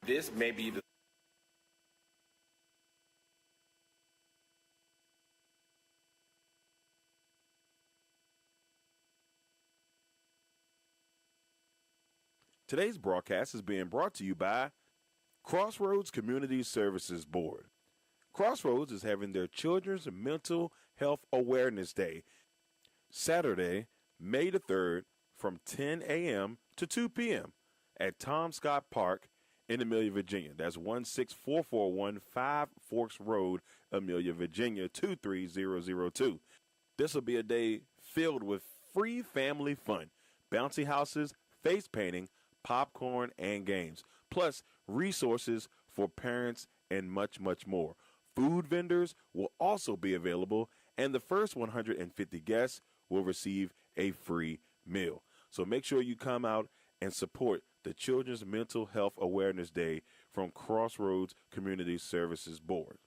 This may be the Today's broadcast is being brought to you by Crossroads Community Services Board. Crossroads is having their Children's Mental Health Awareness Day, Saturday, May the 3rd, from 10 a.m. to 2 p.m. at Tom Scott Park in Amelia, Virginia. That's 16441 Five Forks Road, Amelia, Virginia, 23002. This will be a day filled with free family fun, bouncy houses, face painting, popcorn, and games, plus resources for parents and much, much more. Food vendors will also be available, and the first 150 guests will receive a free meal. So make sure you come out and support the Children's Mental Health Awareness Day from Crossroads Community Services Board.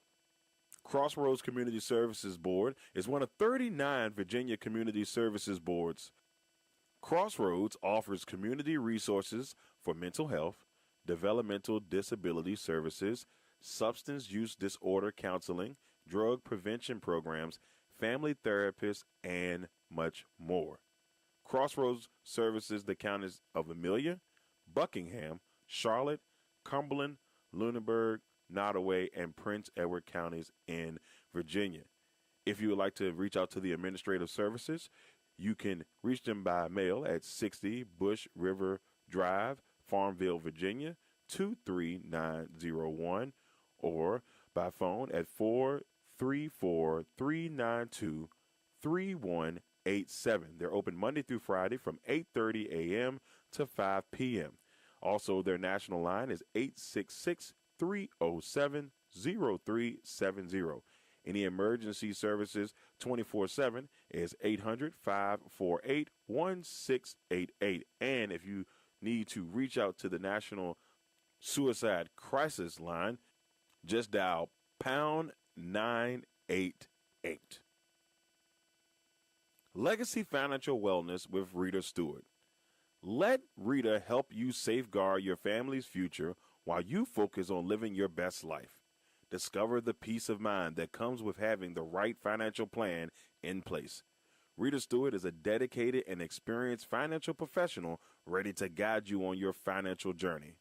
Crossroads Community Services Board is one of 39 Virginia Community Services Boards. Crossroads offers community resources for mental health, developmental disability services, substance use disorder counseling, drug prevention programs, family therapists, and much more. Crossroads services the counties of Amelia, Buckingham, Charlotte, Cumberland, Lunenburg, Nottoway, and Prince Edward counties in Virginia. If you would like to reach out to the administrative services, you can reach them by mail at 60 Bush River Drive, Farmville, Virginia, 23901, or by phone at 434-392-3187. They're open Monday through Friday from 8:30 a.m. to 5 p.m. Also, their national line is 866-307-0370. Any emergency services 24/7 is 800-548-1688. And if you need to reach out to the National Suicide Crisis Line, just dial pound 988. Legacy Financial Wellness with Rita Stewart. Let Rita help you safeguard your family's future while you focus on living your best life. Discover the peace of mind that comes with having the right financial plan in place. Rita Stewart is a dedicated and experienced financial professional ready to guide you on your financial journey.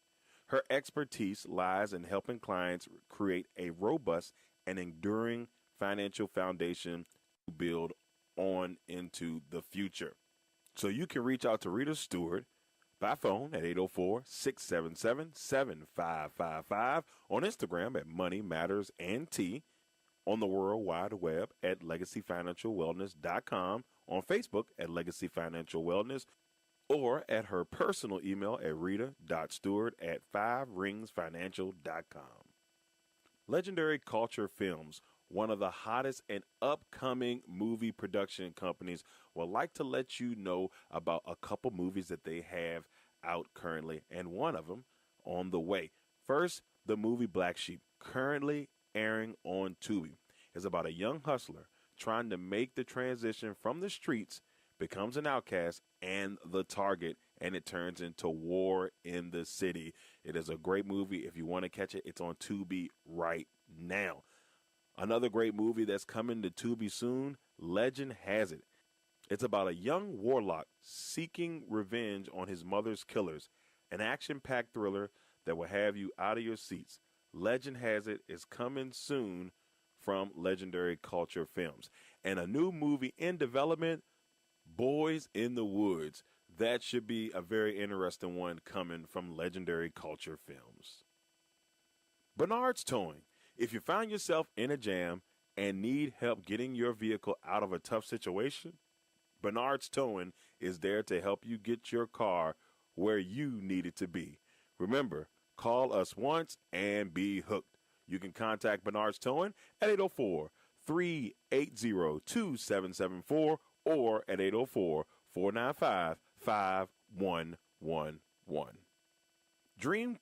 Her expertise lies in helping clients create a robust and enduring financial foundation to build on into the future. So you can reach out to Rita Stewart by phone at 804-677-7555, on Instagram at Money Matters NT, on the World Wide Web at LegacyFinancialWellness.com, on Facebook at Legacy Financial Wellness, or at her personal email at rita.stewart@fiveringsfinancial.com. Legendary Culture Films, one of the hottest and upcoming movie production companies, would like to let you know about a couple movies that they have out currently, and one of them on the way. First, the movie Black Sheep, currently airing on Tubi, is about a young hustler trying to make the transition from the streets, becomes an outcast and the target, and it turns into war in the city. It is a great movie. If you want to catch it, it's on Tubi right now. Another great movie that's coming to Tubi soon, Legend Has It. It's about a young warlock seeking revenge on his mother's killers, an action-packed thriller that will have you out of your seats. Legend Has It is coming soon from Legendary Culture Films. And a new movie in development, Boys in the Woods. That should be a very interesting one coming from Legendary Culture Films. Bernard's Towing. If you find yourself in a jam and need help getting your vehicle out of a tough situation, Bernard's Towing is there to help you get your car where you need it to be. Remember, call us once and be hooked. You can contact Bernard's Towing at 804-380-2774 or at 804-495-5111. Dream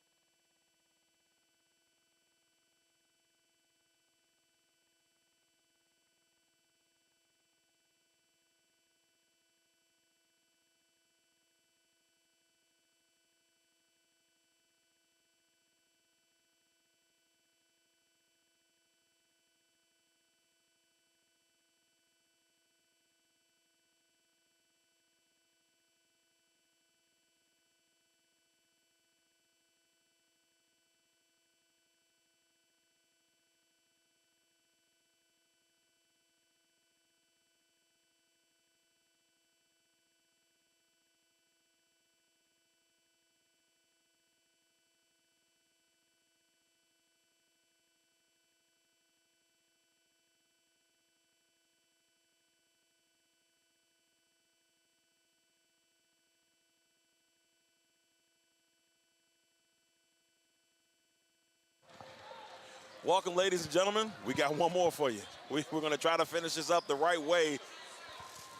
Welcome, ladies and gentlemen. We got one more for you. We're going to try to finish this up the right way.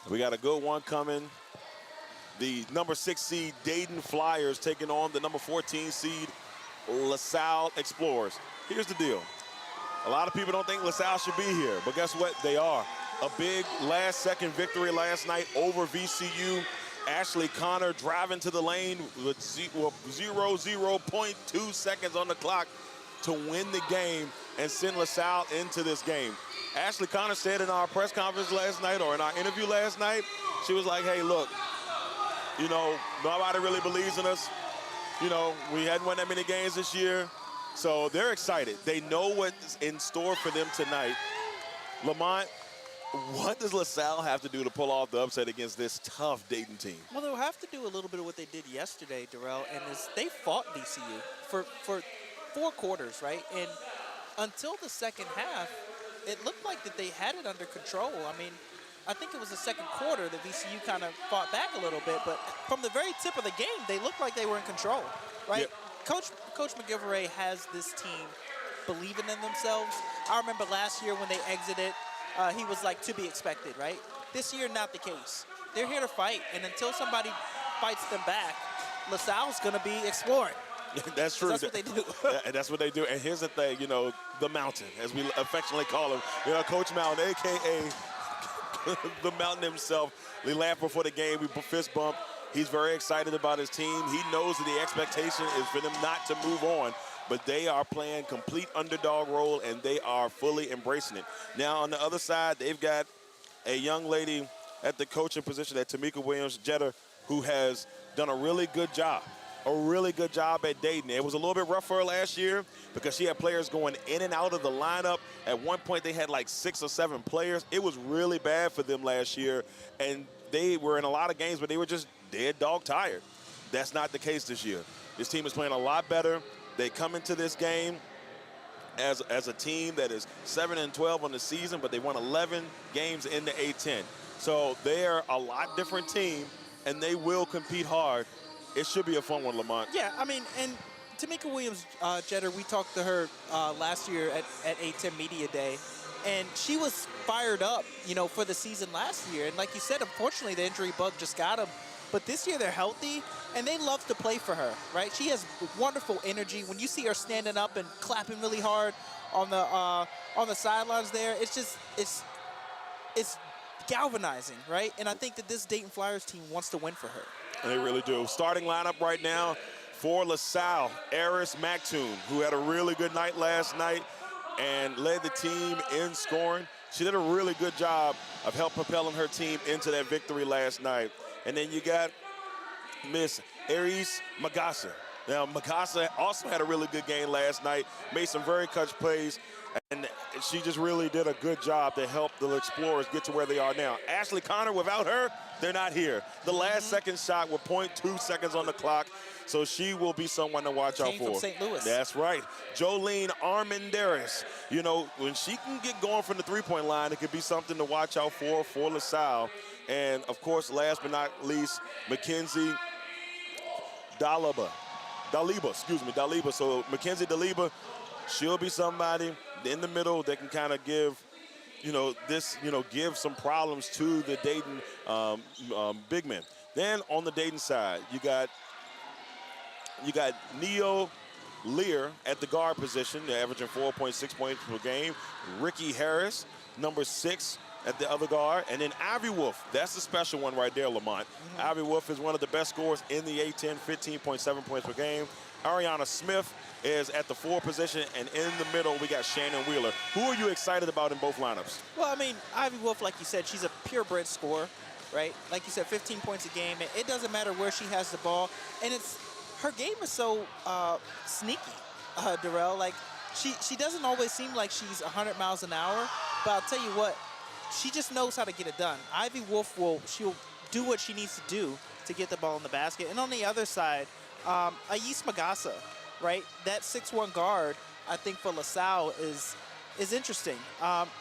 We got a good one coming. The number 6 seed Dayton Flyers taking on the number 14 seed LaSalle Explorers. Here's the deal. A lot of people don't think LaSalle should be here, but guess what? They are. A big last-second victory last night over VCU. Ashley Connor driving to the lane with 0.2 seconds on the clock to win the game and send LaSalle into this game. Ashley Connor said in our press conference last night, or in our interview last night, she was like, hey, look, you know, nobody really believes in us. You know, we hadn't won that many games this year. So they're excited. They know what's in store for them tonight. Lamont, what does LaSalle have to do to pull off the upset against this tough Dayton team? Well, they'll have to do a little bit of what they did yesterday, Darrell, and they fought VCU for 4 quarters, right? And until the second half, it looked like that they had it under control. I mean, I think it was the second quarter that VCU kind of fought back a little bit, but from the very tip of the game, they looked like they were in control, right? Yep. Coach McGillivray has this team believing in themselves. I remember last year when they exited, he was like, to be expected, right? This year, not the case. They're here to fight, and until somebody fights them back, LaSalle's going to be exploring. That's true. That's what they do. That's what they do. And here's the thing, you know, the Mountain, as we affectionately call him. You know, Coach Mountain, a.k.a. the Mountain himself. We laughed before the game. We fist bump. He's very excited about his team. He knows that the expectation is for them not to move on, but they are playing complete underdog role, and they are fully embracing it. Now, on the other side, they've got a young lady at the coaching position, at Tamika Williams-Jeter, who has done a really good job. At Dayton. It was a little bit rough for her last year because she had players going in and out of the lineup. At one point, they had like 6 or 7 players. It was really bad for them last year, and they were in a lot of games, but they were just dead dog tired. That's not the case this year. This team is playing a lot better. They come into this game as a team that is 7-12 on the season, but they won 11 games in the A10. So they're a lot different team, and they will compete hard. It should be a fun one, Lamont. Yeah, I mean, and Tamika Williams-Jeter, we talked to her last year at A10 Media Day, and she was fired up, you know, for the season last year. And like you said, unfortunately, the injury bug just got them. But this year they're healthy, and they love to play for her, right? She has wonderful energy. When you see her standing up and clapping really hard on the sidelines there, it's galvanizing, right? And I think that this Dayton Flyers team wants to win for her. And they really do. Starting lineup right now for LaSalle, Eris Mactoon, who had a really good night last night and led the team in scoring. She did a really good job of helping propelling her team into that victory last night. And then you got Miss Aries Magasa. Now, Magasa also had a really good game last night, made some very clutch plays, and she just really did a good job to help the Explorers get to where they are now. Ashley Connor, without her, they're not here. The last second shot with 0.2 seconds on the clock, so she will be someone to watch out for. From St. Louis. That's right. Jolene Armendaris. You know, when she can get going from the three-point line, it could be something to watch out for LaSalle. And, of course, last but not least, Mackenzie Daliba. So Mackenzie Daliba, she'll be somebody in the middle that can kind of give, give some problems to the Dayton big men. Then on the Dayton side, you got Neo Lear at the guard position. They're averaging 4.6 points per game. Ricky Harris, number 6 at the other guard. And then Ivy Wolf, that's the special one right there, Lamont. Ivy Wolf is one of the best scorers in the A10, 15.7 points per game. Ariana Smith is at the 4 position, and in the middle, we got Shannon Wheeler. Who are you excited about in both lineups? Well, I mean, Ivy Wolf, like you said, she's a purebred scorer, right? Like you said, 15 points a game. It doesn't matter where she has the ball. And her game is so sneaky, Darrell. Like, she doesn't always seem like she's 100 miles an hour, but I'll tell you what, she just knows how to get it done. Ivy Wolf she'll do what she needs to do to get the ball in the basket. And on the other side, Ais Magasa, right? That 6'1" guard, I think for LaSalle is interesting.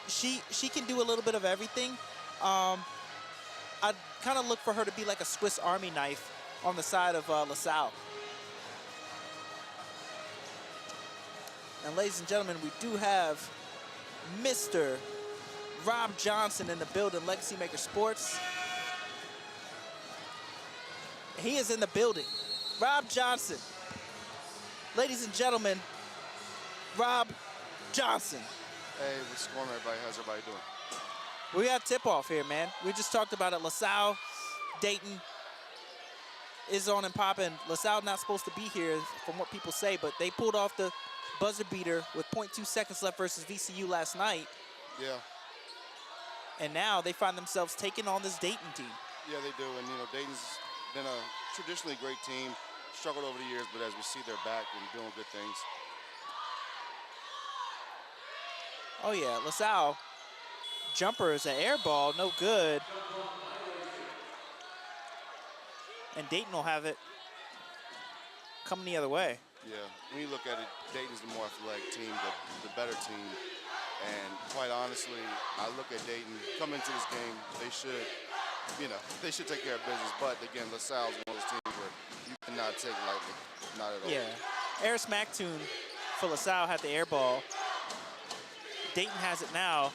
She can do a little bit of everything. I'd kind of look for her to be like a Swiss Army knife on the side of LaSalle. And ladies and gentlemen, we do have Mr. Robb Johnson in the building, Legacy Maker Sports. He is in the building. Robb Johnson. Ladies and gentlemen, Robb Johnson. Hey, what's going on, everybody? How's everybody doing? We got tip-off here, man. We just talked about it. LaSalle, Dayton is on and popping. LaSalle not supposed to be here from what people say, but they pulled off the buzzer beater with 0.2 seconds left versus VCU last night. Yeah. And now they find themselves taking on this Dayton team. Yeah, they do. And, you know, Dayton's been a traditionally great team. Struggled over the years, but as we see, they're back and doing good things. Oh, yeah. LaSalle jumper is an air ball. No good. And Dayton will have it coming the other way. Yeah. When you look at it, Dayton's the more athletic team, the better team. And quite honestly, I look at Dayton come into this game, they should, you know, they should take care of business. But again, LaSalle's one of those teams where you cannot take lightly, not at all. Yeah. Eris Mactoon for LaSalle had the air ball. Dayton has it now.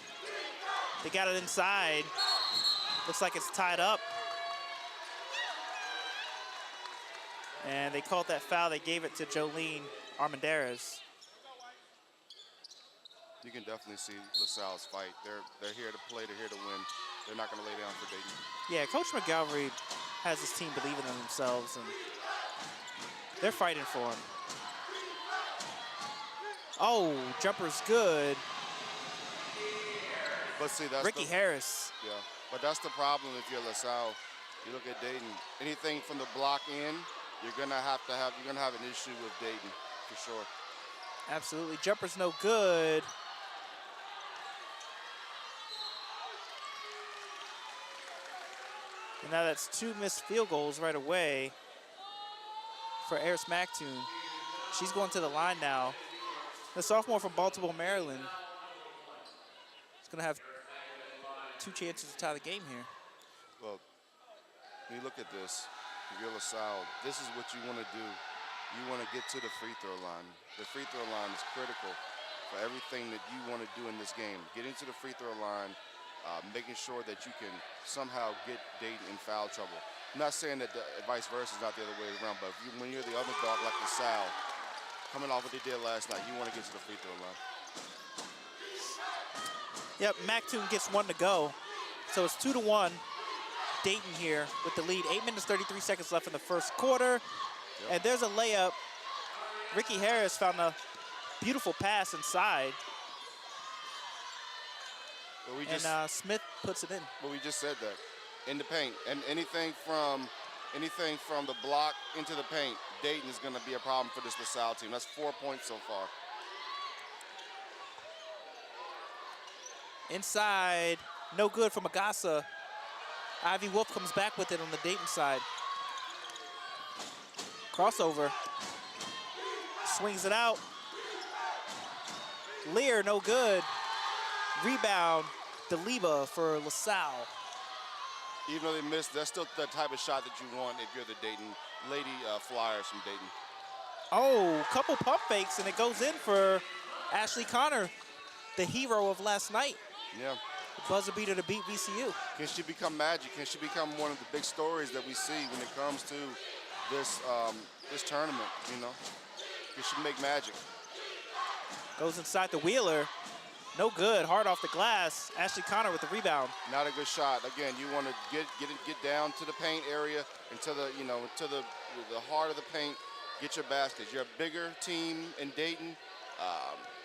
They got it inside. Looks like it's tied up. And they called that foul. They gave it to Jolene Armendariz. You can definitely see LaSalle's fight. They're here to play, they're here to win. They're not going to lay down for Dayton. Yeah, Coach McGalvery has his team believing in themselves, and they're fighting for him. Oh, jumper's good. But see, that's Ricky Harris. Yeah, but that's the problem if you're LaSalle. You look at Dayton. Anything from the block in, you're gonna have an issue with Dayton for sure. Absolutely, jumper's no good. And now that's 2 missed field goals right away for Eris Mactoon. She's going to the line now. The sophomore from Baltimore, Maryland, is going to have 2 chances to tie the game here. Well, when you look at this, if you're LaSalle, this is what you want to do. You want to get to the free throw line. The free throw line is critical for everything that you want to do in this game. Getting to the free throw line, making sure that you can somehow get Dayton in foul trouble. I'm not saying that the vice versa is not the other way around, but when you're the underdog like LaSalle, coming off what they did last night, you want to get to the free throw line. Yep, Mactoon gets 1 to go. So it's 2-1. Dayton here with the lead. 8 minutes, 33 seconds left in the first quarter. Yep. And there's a layup. Ricky Harris found a beautiful pass inside. And Smith puts it in. Well, we just said that. In the paint. And anything from the block into the paint, Dayton is going to be a problem for this LaSalle team. That's 4 points so far. Inside, no good from Agasa. Ivy Wolf comes back with it on the Dayton side. Crossover. Swings it out. Lear, no good. Rebound, Deliba for LaSalle. Even though they missed, that's still the type of shot that you want if you're the Dayton Lady Flyers from Dayton. Oh, couple pump fakes, and it goes in for Ashley Connor, the hero of last night. Yeah. The buzzer beater to beat VCU. Can she become magic? Can she become one of the big stories that we see when it comes to this this tournament, you know? Can she make magic? Goes inside the Wheeler. No good, hard off the glass. Ashley Connor with the rebound. Not a good shot. Again, you want to get down to the paint area and to the heart of the paint. Get your baskets. You're a bigger team in Dayton.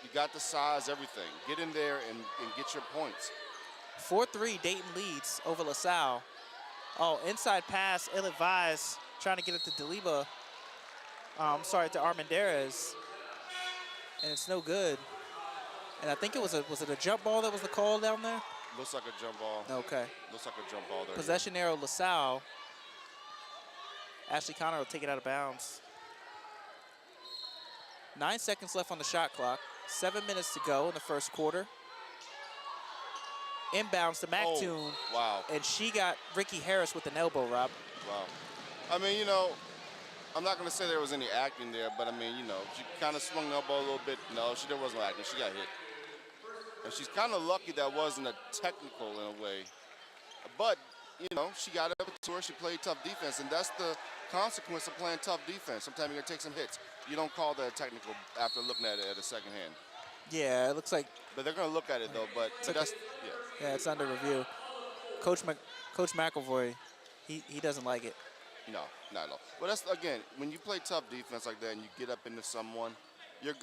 You got the size, everything. Get in there and get your points. 4-3, Dayton leads over LaSalle. Oh, inside pass, ill-advised, trying to get it to Deliba. To Armendariz. And it's no good. And I think was it a jump ball that was the call down there? Looks like a jump ball. Okay. Looks like a jump ball there. Possession arrow, LaSalle. Ashley Connor will take it out of bounds. 9 seconds left on the shot clock. 7 minutes to go in the first quarter. Inbounds to Mactoon. Oh, wow. And she got Ricky Harris with an elbow, Rob. Wow. I mean, you know, I'm not going to say there was any acting there, but I mean, you know, she kind of swung the elbow a little bit. No, there wasn't acting. She got hit. And she's kind of lucky that wasn't a technical in a way. But, you know, she got up to her. She played tough defense, and that's the consequence of playing tough defense. Sometimes you're going to take some hits. You don't call that technical after looking at it at a second hand. Yeah, it looks like. But they're going to look at it, though. But that's, yeah. Yeah, it's under review. Coach McElroy, he doesn't like it. No, not at all. But that's, again, when you play tough defense like that and you get up into someone, you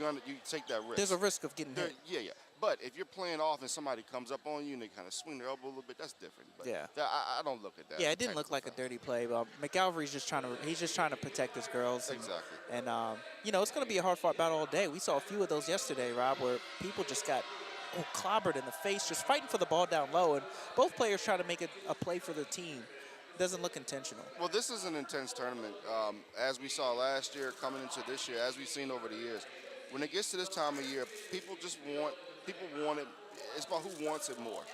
take that risk. There's a risk of getting hit. Yeah. But if you're playing off and somebody comes up on you and they kind of swing their elbow a little bit, that's different. But yeah. I don't look at that. Yeah, it didn't look like a dirty play. But McElroy's just trying to protect his girls. Exactly. And you know, it's going to be a hard-fought battle all day. We saw a few of those yesterday, Rob, where people just got clobbered in the face, just fighting for the ball down low, and both players try to make a play for the team. It doesn't look intentional. Well, this is an intense tournament, as we saw last year, coming into this year, as we've seen over the years. When it gets to this time of year, people want it. It's about who wants it more.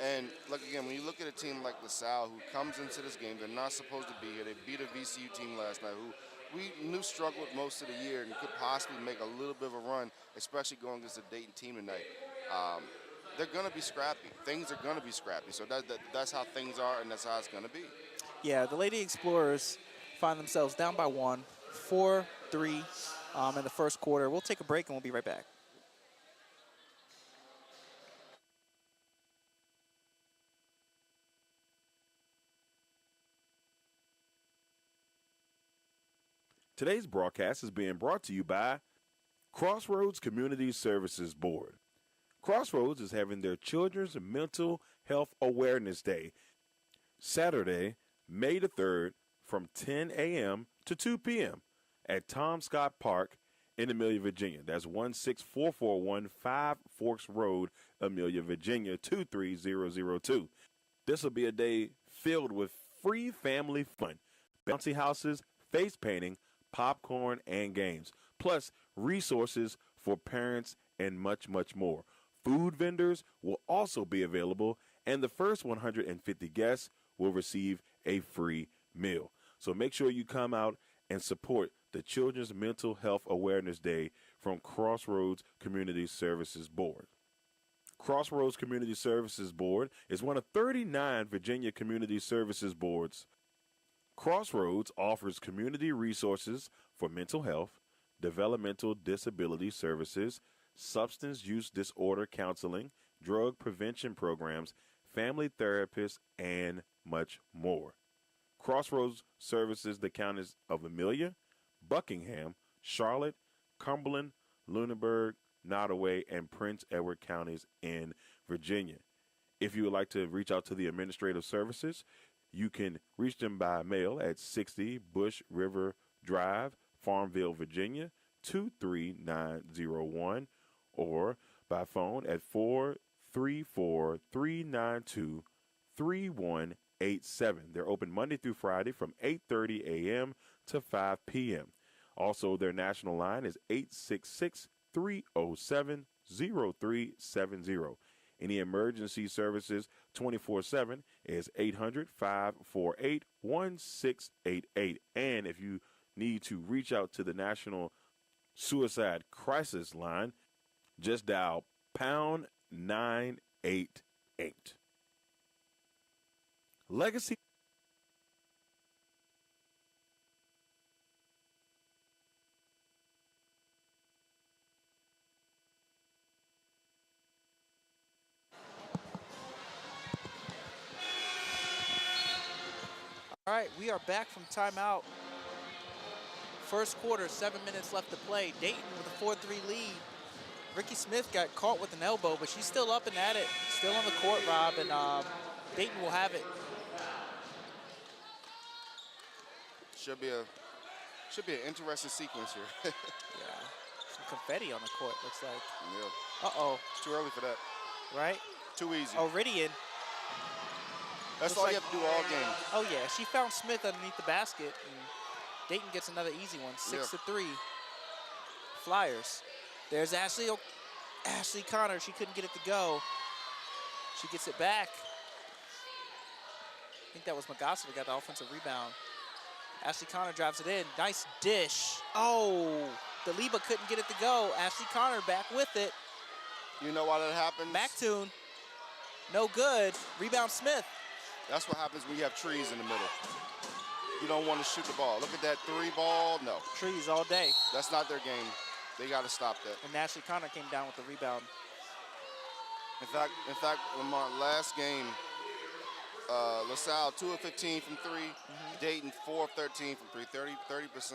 And, like, again, when you look at a team like LaSalle, who comes into this game, they're not supposed to be here. They beat a VCU team last night who we knew struggled most of the year and could possibly make a little bit of a run, especially going against the Dayton team tonight. They're going to be scrappy. Things are going to be scrappy. So that's how things are, and that's how it's going to be. Yeah, the Lady Explorers find themselves down by 1, 4-3 in the first quarter. We'll take a break, and we'll be right back. Today's broadcast is being brought to you by Crossroads Community Services Board. Crossroads is having their Children's Mental Health Awareness Day, Saturday, May the 3rd, from 10 a.m. to 2 p.m. at Tom Scott Park in Amelia, Virginia. That's 16441 Five Forks Road, Amelia, Virginia, 23002. This will be a day filled with free family fun, bouncy houses, face painting, popcorn, and games, plus resources for parents and much, much more. Food vendors will also be available, and the first 150 guests will receive a free meal. So make sure you come out and support the Children's Mental Health Awareness Day from Crossroads Community Services Board. Crossroads Community Services Board is one of 39 Virginia Community Services Boards. Crossroads offers community resources for mental health, developmental disability services, substance use disorder counseling, drug prevention programs, family therapists, and much more. Crossroads services the counties of Amelia, Buckingham, Charlotte, Cumberland, Lunenburg, Nottoway, and Prince Edward counties in Virginia. If you would like to reach out to the administrative services, you can reach them by mail at 60 Bush River Drive, Farmville, Virginia, 23901, or by phone at 434-392-3187. They're open Monday through Friday from 8:30 a.m. to 5 p.m. Also, their national line is 866-307-0370. Any emergency services 24/7 is 800-548-1688. And if you need to reach out to the National Suicide Crisis Line, just dial pound 988. Legacy. All right, we are back from timeout. First quarter, 7 minutes left to play. Dayton with a 4-3 lead. Ricky Smith got caught with an elbow, but she's still up and at it. Still on the court, Rob, and Dayton will have it. Should be an interesting sequence here. Yeah, some confetti on the court, looks like. Yeah. Uh-oh. It's too early for that. Right? Too easy. Iridian. That's all you have to do all game. Oh, yeah. She found Smith underneath the basket, and Dayton gets another easy one, 6-3. Flyers. There's Ashley Connor. She couldn't get it to go. She gets it back. I think that was Magassa that got the offensive rebound. Ashley Connor drives it in. Nice dish. Oh, Daliba couldn't get it to go. Ashley Connor back with it. You know why that happens? Mactoon, no good. Rebound Smith. That's what happens when you have trees in the middle. You don't want to shoot the ball. Look at that 3 ball. No. Trees all day. That's not their game. They got to stop that. And Ashley Connor came down with the rebound. In fact, Lamont, last game, LaSalle 2 of 15 from 3. Dayton 4 of 13 from 3, 30%.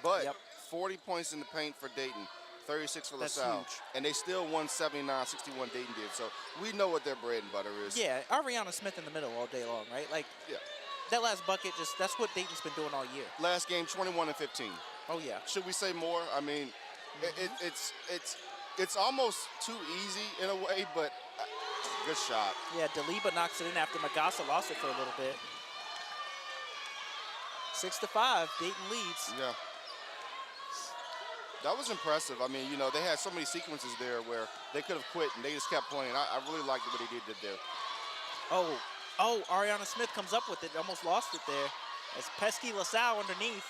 But 40 points in the paint for Dayton, 36 for That's LaSalle. huge. And they still won 79-61 Dayton did. So we know what their bread and butter is. Yeah, Ariana Smith in the middle all day long, right? Like, Yeah. that last bucket, that's what Dayton's been doing all year. Last game, 21 and 15. Oh, yeah. Should we say more? I mean, it's almost too easy in a way, but good shot. Yeah, Daliba knocks it in after Magassa lost it for a little bit. 6-5, Dayton leads. Yeah. That was impressive. I mean, you know, they had so many sequences there where they could have quit and they just kept playing. I really liked what he did there. Oh, Ariana Smith comes up with it, almost lost it there. As pesky LaSalle underneath.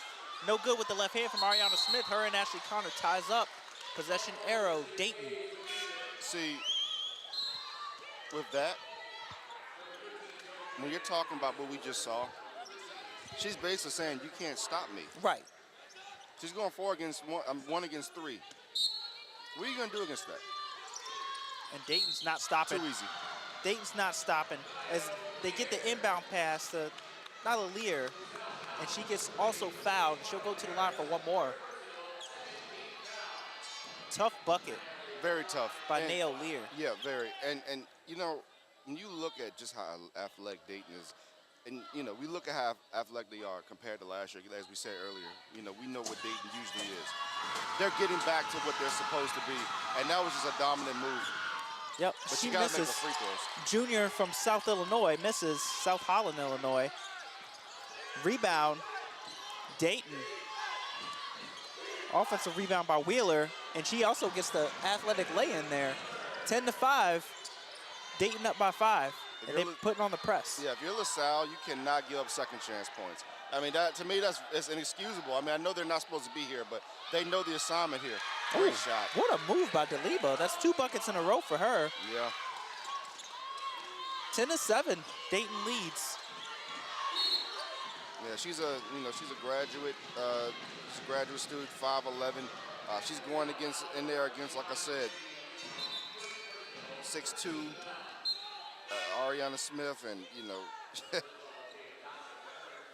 No good with the left hand from Ariana Smith. Her and Ashley Connor ties up. Possession arrow, Dayton. See, with that, when you're talking about what we just saw, she's basically saying, you can't stop me. Right. She's going 1 against 3. What are you going to do against that? And Dayton's not stopping. Too easy. Dayton's not stopping. As they get the inbound pass to Nyla Lear, and she gets also fouled. She'll go to the line for one more. Tough bucket Very tough. by Nail Lear. Yeah, very. And you know, when you look at just how athletic Dayton is, and you know, we look at how athletic they are compared to last year, as we said earlier. You know, we know what Dayton usually is. They're getting back to what they're supposed to be, and that was just a dominant move. Yep, But she you gotta make the misses. free throws. Junior from South Illinois misses. South Holland, Illinois. Rebound, Dayton. Offensive rebound by Wheeler, and she also gets the athletic lay-in there. 10-5, Dayton up by 5, and they're putting on the press. Yeah, if you're LaSalle, you cannot give up second chance points. I mean, that to me, that's inexcusable. I mean, I know they're not supposed to be here, but they know the assignment here. Great Ooh, shot. What a move by Daliba. That's 2 buckets in a row for her. Yeah. 10-7, Dayton leads. Yeah, she's a graduate. She's a graduate student, 5'11". She's going in there against, like I said, 6'2", Ariana Smith, and you know,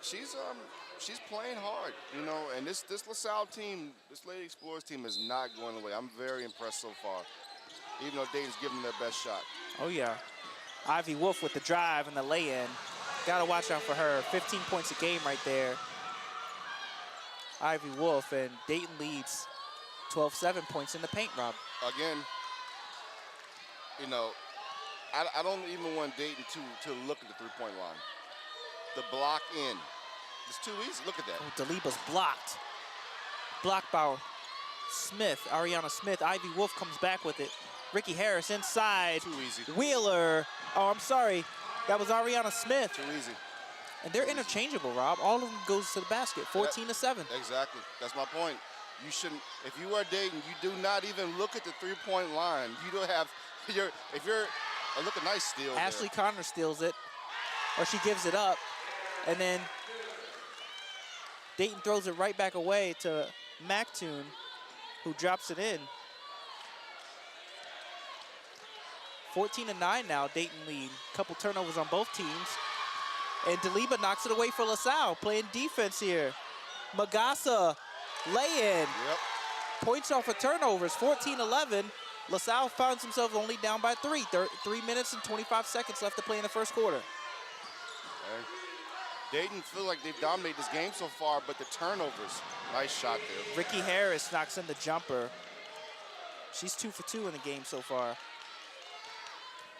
she's playing hard, you know. And this LaSalle team, this Lady Explorers team, is not going away. I'm very impressed so far, even though Dayton's giving them their best shot. Oh, yeah. Ivy Wolf with the drive and the lay-in. Got to watch out for her. 15 points a game right there. Ivy Wolf, and Dayton leads 12-7 points in the paint, Rob. Again, you know, I don't even want Dayton to look at the three-point line. The block in. It's too easy. Look at that. Oh, Daliba's blocked. Blocked by Smith, Ariana Smith. Ivy Wolf comes back with it. Ricky Harris inside. Too easy. Wheeler. Oh, I'm sorry. That was Ariana Smith. Too easy. And they're interchangeable, Rob. All of them goes to the basket. 14-7. Exactly. That's my point. You shouldn't. If you are Dayton, you do not even look at the three-point line. You don't have. Look, a nice steal. Ashley there. Connor steals it, or she gives it up, and then Dayton throws it right back away to Mactoon, who drops it in. 14-9 now, Dayton lead. Couple turnovers on both teams. And Daliba knocks it away for LaSalle, playing defense here. Magassa, lay-in. Yep. Points off of turnovers, 14-11. LaSalle finds themselves only down by 3. 3 minutes and 25 seconds left to play in the first quarter. Okay. Dayton feel like they've dominated this game so far, but the turnovers, nice shot there. Ricky Harris knocks in the jumper. She's 2 for 2 in the game so far.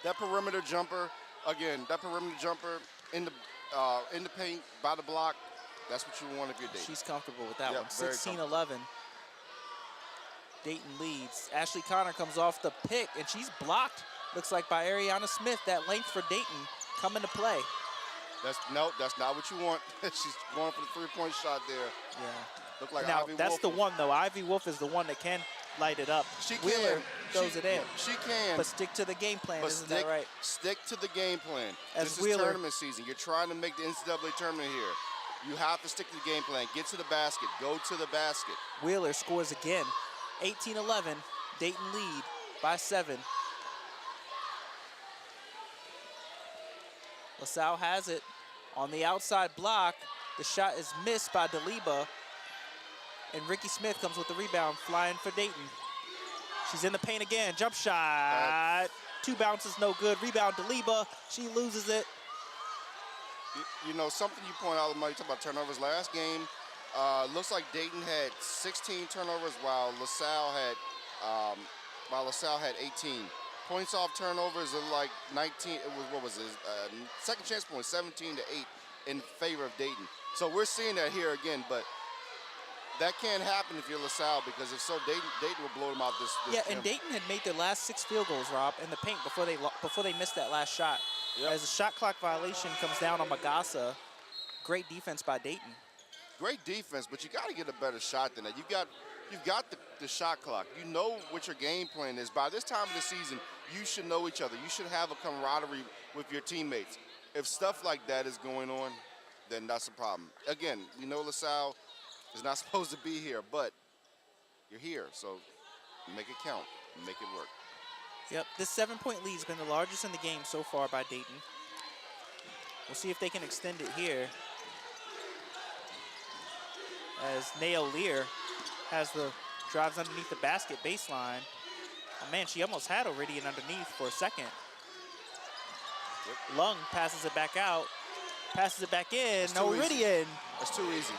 That perimeter jumper, again, in the paint, by the block, that's what you want if you're Dayton. She's comfortable with that Yep, one. very 16-11. Dayton leads. Ashley Connor comes off the pick, and she's blocked, looks like, by Ariana Smith. That length for Dayton come into play. That's not what you want. She's going for the three-point shot there. Yeah. Look like Now, Ivy that's Wolf the one, though. Ivy Wolf is the one that can light it up. She Wheeler can. throws it in. She can. But stick to the game plan, isn't that right? Stick to the game plan. As This is tournament season. You're trying to make the NCAA tournament here. You have to stick to the game plan. Get to the basket. Go to the basket. Wheeler scores again. 18-11. Dayton lead by 7. LaSalle has it on the outside block. The shot is missed by Daliba. And Ricky Smith comes with the rebound, flying for Dayton. She's in the paint again. Jump shot. 2 bounces, no good. Rebound, Daliba. She loses it. You know, something you point out, you talk about turnovers. Last game, looks like Dayton had 16 turnovers while LaSalle had 18. Points off turnovers are like 19. It was, what was it? Second chance points, 17 to 8 in favor of Dayton. So we're seeing that here again, but that can't happen if you're LaSalle, because if so, Dayton will blow them out this Yeah, and Dayton had made their last 6 field goals, Rob, in the paint before they missed that last shot. Yep. As a shot clock violation comes down on Magassa. Great defense by Dayton. Great defense, but you got to get a better shot than that. You've got the shot clock. You know what your game plan is. By this time of the season, you should know each other. You should have a camaraderie with your teammates. If stuff like that is going on, then that's a problem. Again, we know LaSalle is not supposed to be here, but you're here, so make it count, make it work. Yep, this 7-point lead has been the largest in the game so far by Dayton. We'll see if they can extend it here. As Nail Lear drives underneath the basket baseline. Oh man, she almost had Iridian underneath for a second. Yep. Lung passes it back out, passes it back in. Iridian. That's too easy.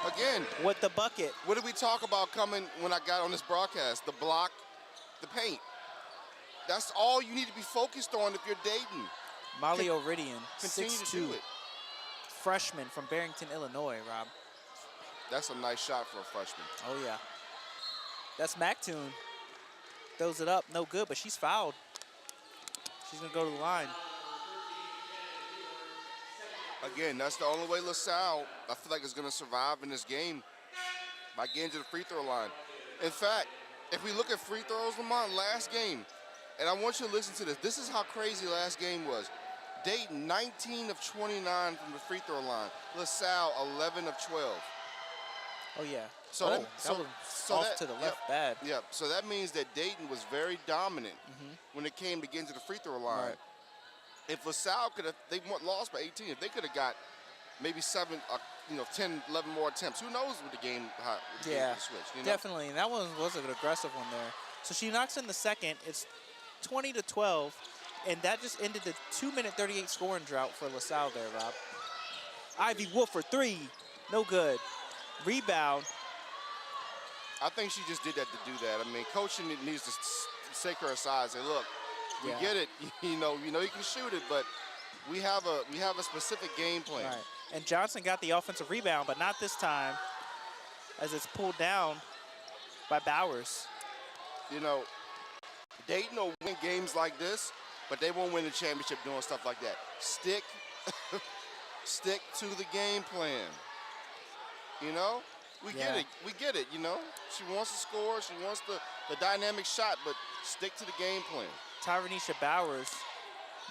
Again, with the bucket. What did we talk about coming when I got on this broadcast? The block, the paint. That's all you need to be focused on if you're Dayton. Molly Iridian, continue 6'2", to do it. Freshman from Barrington, Illinois, Rob. That's a nice shot for a freshman. Oh, yeah. That's Mactoon. Throws it up, no good, but she's fouled. She's going to go to the line. Again, that's the only way LaSalle, I feel like, is going to survive in this game, by getting to the free throw line. In fact, if we look at free throws, Lamont, last game, and I want you to listen to this. This is how crazy last game was. Dayton, 19 of 29 from the free throw line. LaSalle, 11 of 12. Oh, yeah. So that was off to the left bad. Yeah, so that means that Dayton was very dominant when it came to getting to the free throw line. Right. If LaSalle could have, they lost by 18. If they could have got maybe 7, 10, 11 more attempts, who knows with the game, game switch. You know? Definitely. And that one was an aggressive one there. So she knocks in the second. It's 20-12, and that just ended the 2-minute 38 scoring drought for LaSalle there, Rob. Ivy Wolf for 3, no good. Rebound. I think she just did that to do that. I mean, coaching needs to take her aside and say, look, we get it. You know you can shoot it, but we have a specific game plan. Right. And Johnson got the offensive rebound, but not this time, as it's pulled down by Bowers. You know, Dayton will win games like this, but they won't win the championship doing stuff like that. Stick to the game plan. You know, we get it. We get it. You know, she wants to score. She wants the dynamic shot, but stick to the game plan. Tyranisha Bowers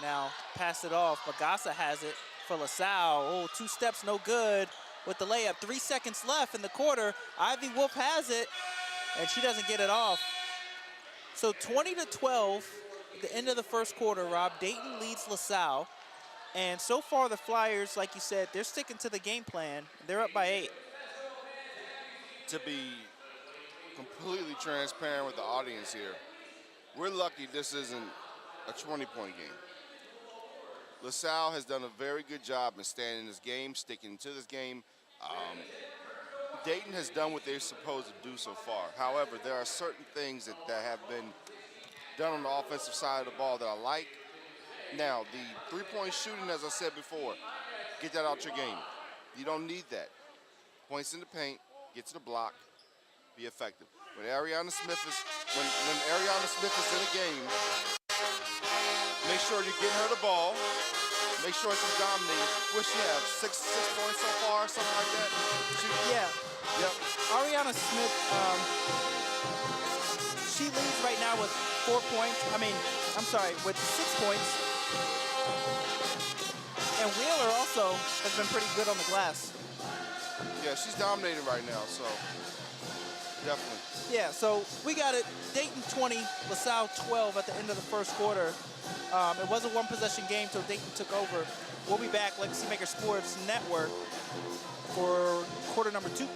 now pass it off. Magassa has it for LaSalle. Oh, 2 steps, no good with the layup. 3 seconds left in the quarter. Ivy Wolf has it, and she doesn't get it off. So 20-12 at the end of the first quarter, Rob. Dayton leads LaSalle. And so far the Flyers, like you said, they're sticking to the game plan. They're up by 8. To be completely transparent with the audience here, we're lucky this isn't a 20-point game. LaSalle has done a very good job in staying in this game, sticking to this game. Dayton has done what they're supposed to do so far. However, there are certain things that have been done on the offensive side of the ball that I like. Now, the 3-point shooting, as I said before, get that out your game. You don't need that. Points in the paint, get to the block, be effective. When Ariana Smith is Ariana Smith is in a game, make sure you're getting her the ball. Make sure she's dominating. What she have? Six points so far, something like that. Yeah. Yep. Ariana Smith, she leads right now with 4 points. With 6 points. And Wheeler also has been pretty good on the glass. Yeah, she's dominating right now, so definitely. Yeah, so we got it. Dayton 20, LaSalle 12 at the end of the first quarter. It was a one-possession game until Dayton took over. We'll be back, Legacy Maker Sports Network, for quarter number 2.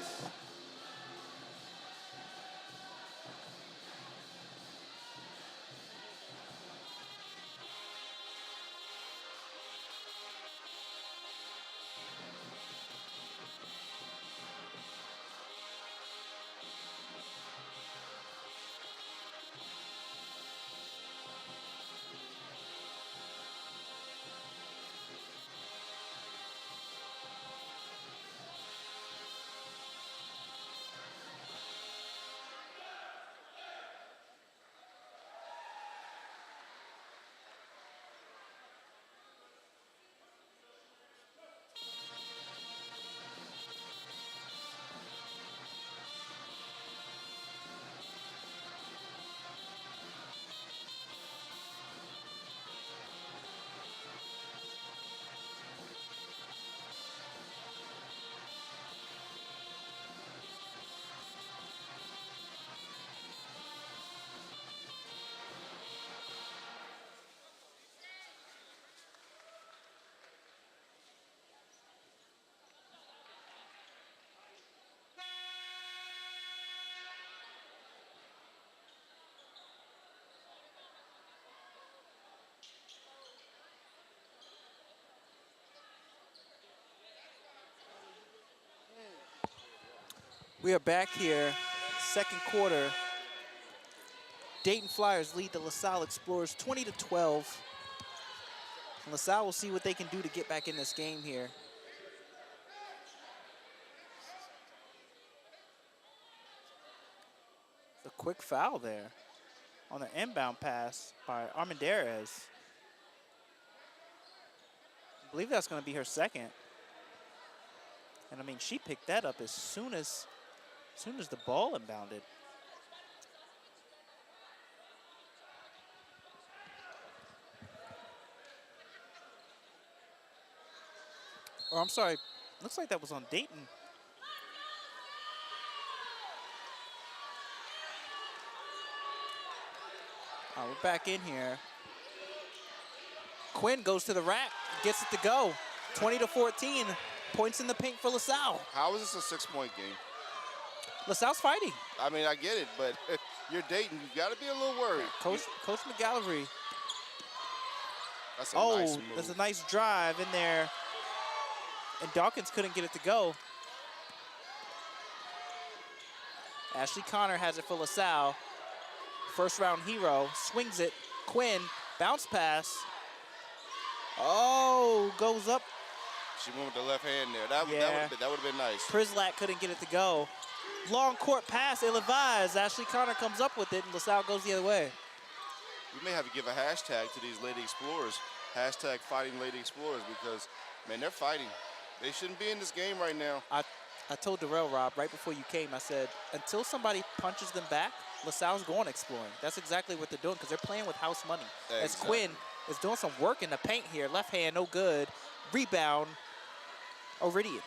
We are back here, second quarter. Dayton Flyers lead the LaSalle Explorers 20-12. And LaSalle will see what they can do to get back in this game here. A quick foul there on the inbound pass by Armendariz. I believe that's going to be her second. And I mean, she picked that up as soon as the ball inbounded. Or I'm sorry, looks like that was on Dayton. All right, we're back in here. Quinn goes to the rack, gets it to go. 20-14, points in the paint for LaSalle. How is this a 6-point game? LaSalle's fighting. I mean, I get it, but you're Dayton. You've got to be a little worried. Coach McGallivray. That's a nice move. There's a nice drive in there. And Dawkins couldn't get it to go. Ashley Connor has it for LaSalle. First round hero, swings it. Quinn, bounce pass. Oh, goes up. She went with the left hand there. That would have been nice. Prislak couldn't get it to go. Long court pass, ill-advised. Ashley Connor comes up with it, and LaSalle goes the other way. We may have to give a hashtag to these Lady Explorers. Hashtag fighting Lady Explorers, because, man, they're fighting. They shouldn't be in this game right now. I told Darrell, Rob, right before you came, I said, until somebody punches them back, LaSalle's going exploring. That's exactly what they're doing, because they're playing with house money. Exactly. As Quinn is doing some work in the paint here. Left hand, no good. Rebound, Iridian.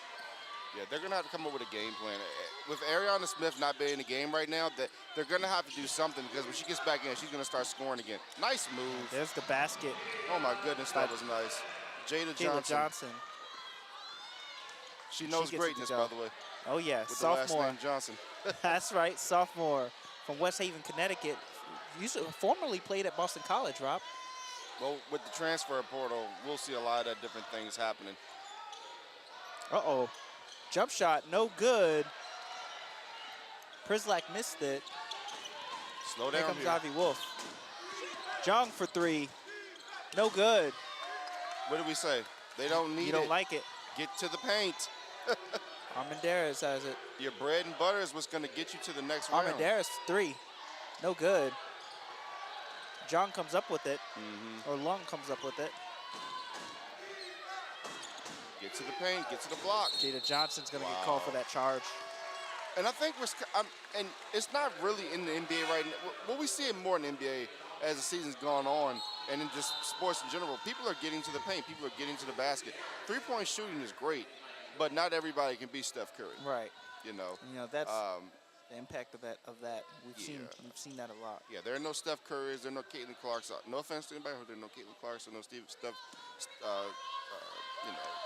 Yeah, they're going to have to come up with a game plan. With Ariana Smith not being in the game right now, they're going to have to do something, because when she gets back in, she's going to start scoring again. Nice move. There's the basket. Oh, my goodness, that was nice. Jada Johnson. She knows greatness, by the way. Oh, yeah, with sophomore. The last name Johnson. That's right, sophomore from West Haven, Connecticut. Formerly played at Boston College, Rob. Well, with the transfer portal, we'll see a lot of different things happening. Uh-oh. Jump shot, no good. Prislak missed it. Slow down here. Here here. comes Ivy Wolf. Jung for three. No good. What did we say? They don't need it. You don't like it. Get to the paint. Armendariz has it. Your bread and butter is what's going to get you to the next round. Armendariz, three. No good. John comes up with it. Or Long comes up with it. Get to the paint, get to the block. Jada Johnson's going to get called for that charge. And I think and it's not really in the NBA right now. Well, we see it more in the NBA as the season's gone on, and in just sports in general. People are getting to the paint. People are getting to the basket. Three-point shooting is great, but not everybody can be Steph Curry. Right. You know. That's the impact of that. We've seen that a lot. Yeah, there are no Steph Currys. There are no Caitlin Clarks. No offense to anybody, there are no Caitlin Clarks or no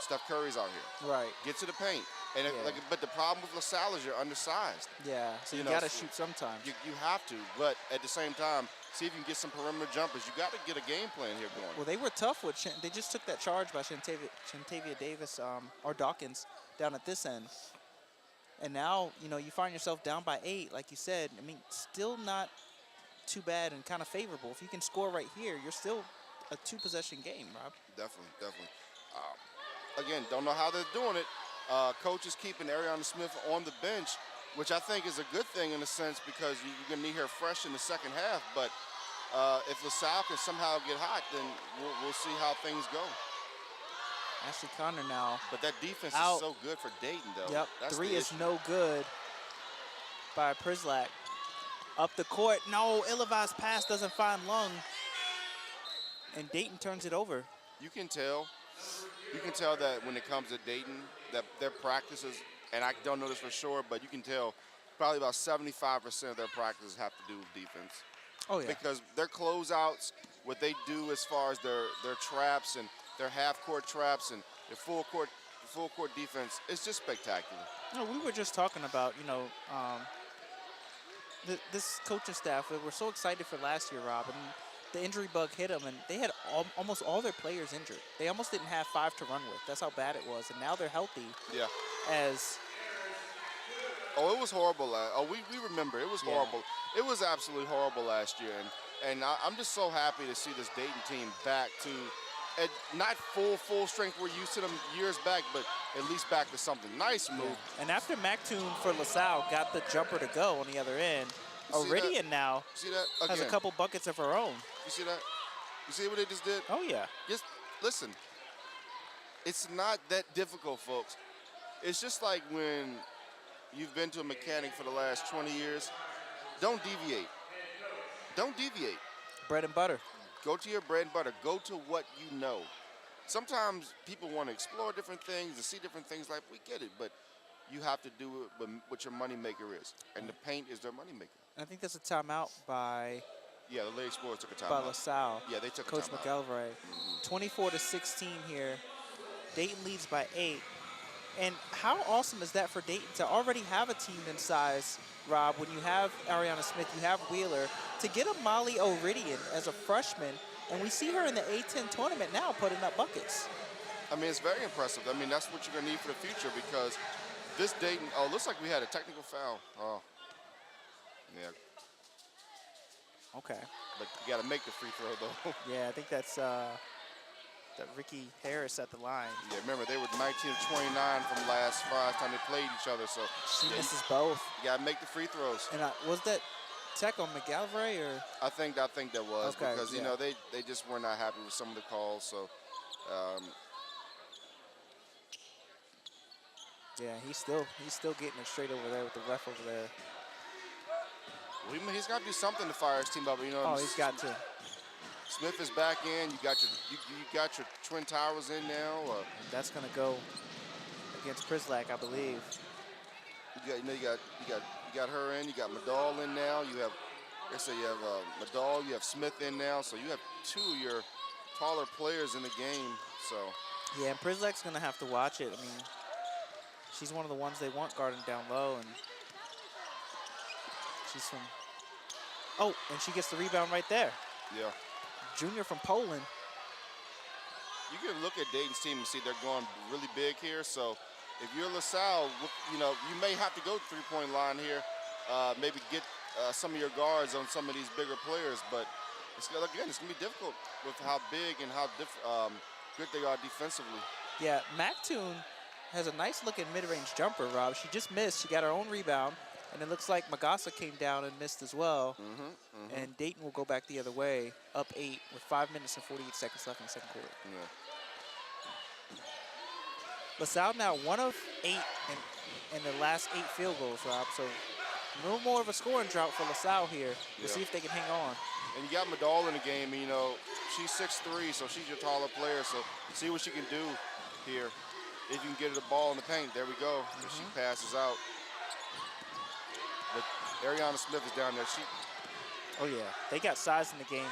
Steph Curry's out here. Right. Get to the paint. And but the problem with LaSalle is you're undersized. Yeah, so you got to shoot sometimes. You have to, but at the same time, see if you can get some perimeter jumpers. You got to get a game plan here going. Well, they were tough with they just took that charge by Shantavia Davis or Dawkins down at this end. And now, you find yourself down by 8, like you said. I mean, still not too bad and kind of favorable. If you can score right here, you're still a 2-possession game, Rob. Definitely. Again, don't know how they're doing it. Coach is keeping Ariana Smith on the bench, which I think is a good thing in a sense because you're going to need her fresh in the second half. But if LaSalle can somehow get hot, then we'll see how things go. Ashley Connor now. But that defense out. Is so good for Dayton, though. Yep, That's 3 is no good by Prislak. Up the court. No, Ileva's pass doesn't find Lung. And Dayton turns it over. You can tell that when it comes to Dayton, that their practices, and I don't know this for sure, but you can tell probably about 75% of their practices have to do with defense. Oh, yeah. Because their closeouts, what they do as far as their traps and their half-court traps and their full-court defense, it's just spectacular. We were just talking about, this coaching staff. We were so excited for last year, Rob, and the injury bug hit them, and they had almost all their players injured. They almost didn't have 5 to run with. That's how bad it was, and now they're healthy. Yeah. It was horrible. We remember. It was horrible. It was absolutely horrible last year, and I'm just so happy to see this Dayton team back to, not full strength we're used to them years back, but at least back to something. Nice move. Yeah. And after Mactoon for LaSalle got the jumper to go on the other end, Iridian now has a couple buckets of her own. You see that? You see what they just did? Oh, yeah. Just listen. It's not that difficult, folks. It's just like when you've been to a mechanic for the last 20 years. Don't deviate. Don't deviate. Bread and butter. Go to your bread and butter. Go to what you know. Sometimes people want to explore different things and see different things. Like, we get it, but you have to do it with what your moneymaker is. And the paint is their moneymaker. I think that's a timeout by... Yeah, the Lady Explorers took a timeout. By LaSalle. Yeah, they took Coach a timeout. McElvray. 24-16 here. Dayton leads by 8. And how awesome is that for Dayton to already have a team in size, Rob, when you have Ariana Smith, you have Wheeler, to get a Molly Iridian as a freshman, and we see her in the A10 tournament now putting up buckets. I mean, it's very impressive. I mean, that's what you're going to need for the future because this Dayton, looks like we had a technical foul. Oh, yeah. Okay. But you got to make the free throw, though. Yeah, I think that's Ricky Harris at the line. Yeah, remember, they were 19 to 29 from last time they played each other. So she misses both. You got to make the free throws. And was that tech on McElvray or? I think that was because, yeah. They just were not happy with some of the calls. So, yeah, he's still getting it straight over there with the ref over there. Well, he's got to do something to fire his team up. Oh, he's got to. Smith is back in. You got your Twin Towers in now. That's gonna go against Prislak, I believe. You got her in. You got Medall in now. You have Medall. You have Smith in now. So you have 2 of your taller players in the game. So yeah, and Prislak's gonna have to watch it. I mean, she's one of the ones they want guarding down low, and she's from. Oh, and she gets the rebound right there. Yeah. Junior from Poland. You can look at Dayton's team and see they're going really big here. So if you're LaSalle, you may have to go to the three-point line here. Maybe get some of your guards on some of these bigger players. But it's going to be difficult with how big and how good they are defensively. Yeah, Mactoon has a nice looking mid-range jumper, Rob. She just missed. She got her own rebound. And it looks like Magassa came down and missed as well. And Dayton will go back the other way, up 8 with 5 minutes and 48 seconds left in the second quarter. Yeah. LaSalle now 1 of 8 in the last 8 field goals, Rob. So a little more of a scoring drought for LaSalle here. We'll see if they can hang on. And you got Madal in the game. You know, she's 6'3", so she's your taller player. So see what she can do here. If you can get her the ball in the paint, there we go. If she passes out. But Ariana Smith is down there. Oh, yeah. They got size in the game.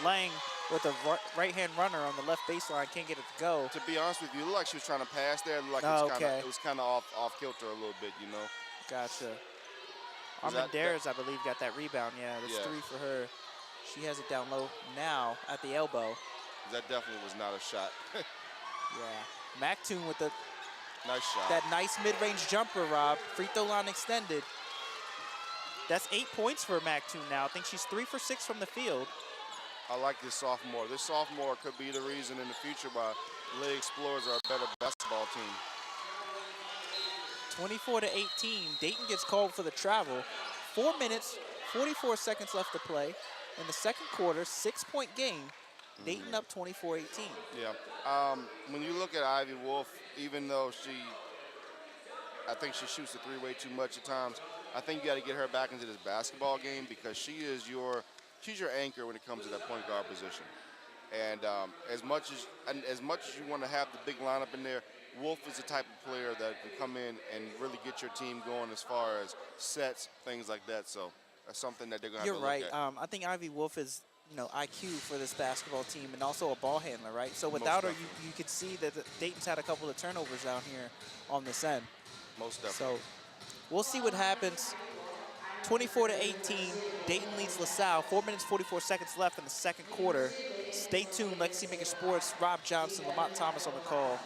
Lang with a right-hand runner on the left baseline, can't get it to go. To be honest with you, it looked like she was trying to pass there. It looked like it was kind of off kilter a little bit, you know. Gotcha. Armendariz, I believe, got that rebound. Yeah, that's 3 for her. She has it down low now at the elbow. That definitely was not a shot. Yeah. Mactoon with the nice shot. That nice mid-range jumper, Rob. Free throw line extended. That's 8 points for Mactoon now. I think she's 3 for 6 from the field. I like this sophomore. This sophomore could be the reason in the future why Lady Explorers are a better basketball team. 24-18. Dayton gets called for the travel. 4 minutes, 44 seconds left to play. In the second quarter, 6-point game. Dayton up 24-18. Yeah. When you look at Ivy Wolf, even though I think she shoots the three way too much at times, I think you got to get her back into this basketball game because she's your anchor when it comes to that point guard position. And as much as you want to have the big lineup in there, Wolf is the type of player that can come in and really get your team going as far as sets, things like that. So that's something that they're going to have to look at. You're right. I think Ivy Wolf is, IQ for this basketball team and also a ball handler, right? So without her, you could see that Dayton's had a couple of turnovers down here on this end. Most definitely. So we'll see what happens. 24-18, Dayton leads LaSalle. 4 minutes, 44 seconds left in the second quarter. Stay tuned. Legacy Maker Sports, Rob Johnson, Lamont Thomas on the call.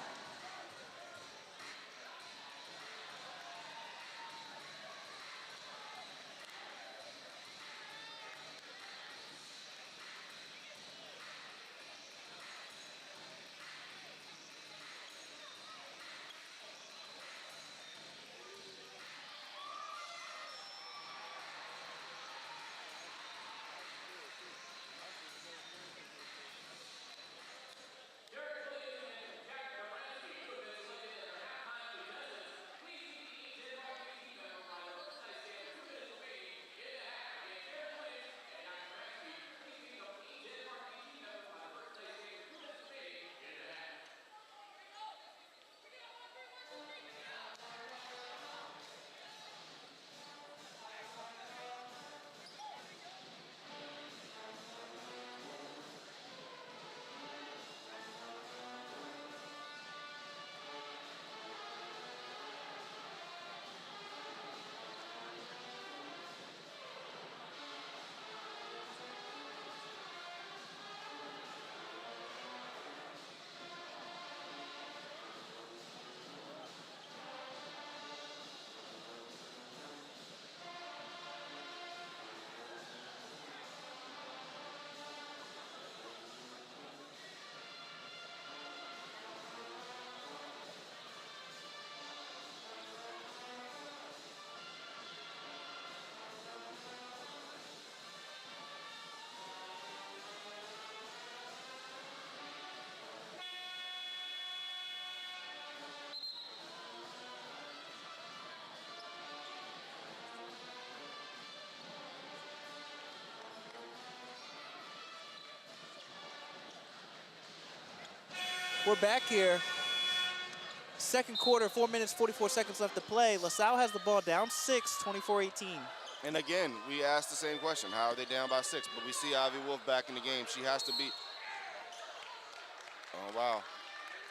We're back here. Second quarter, 4 minutes, 44 seconds left to play. LaSalle has the ball down 6, 24-18. And again, we asked the same question. How are they down by 6? But we see Ivy Wolf back in the game. She has to be. Oh, wow.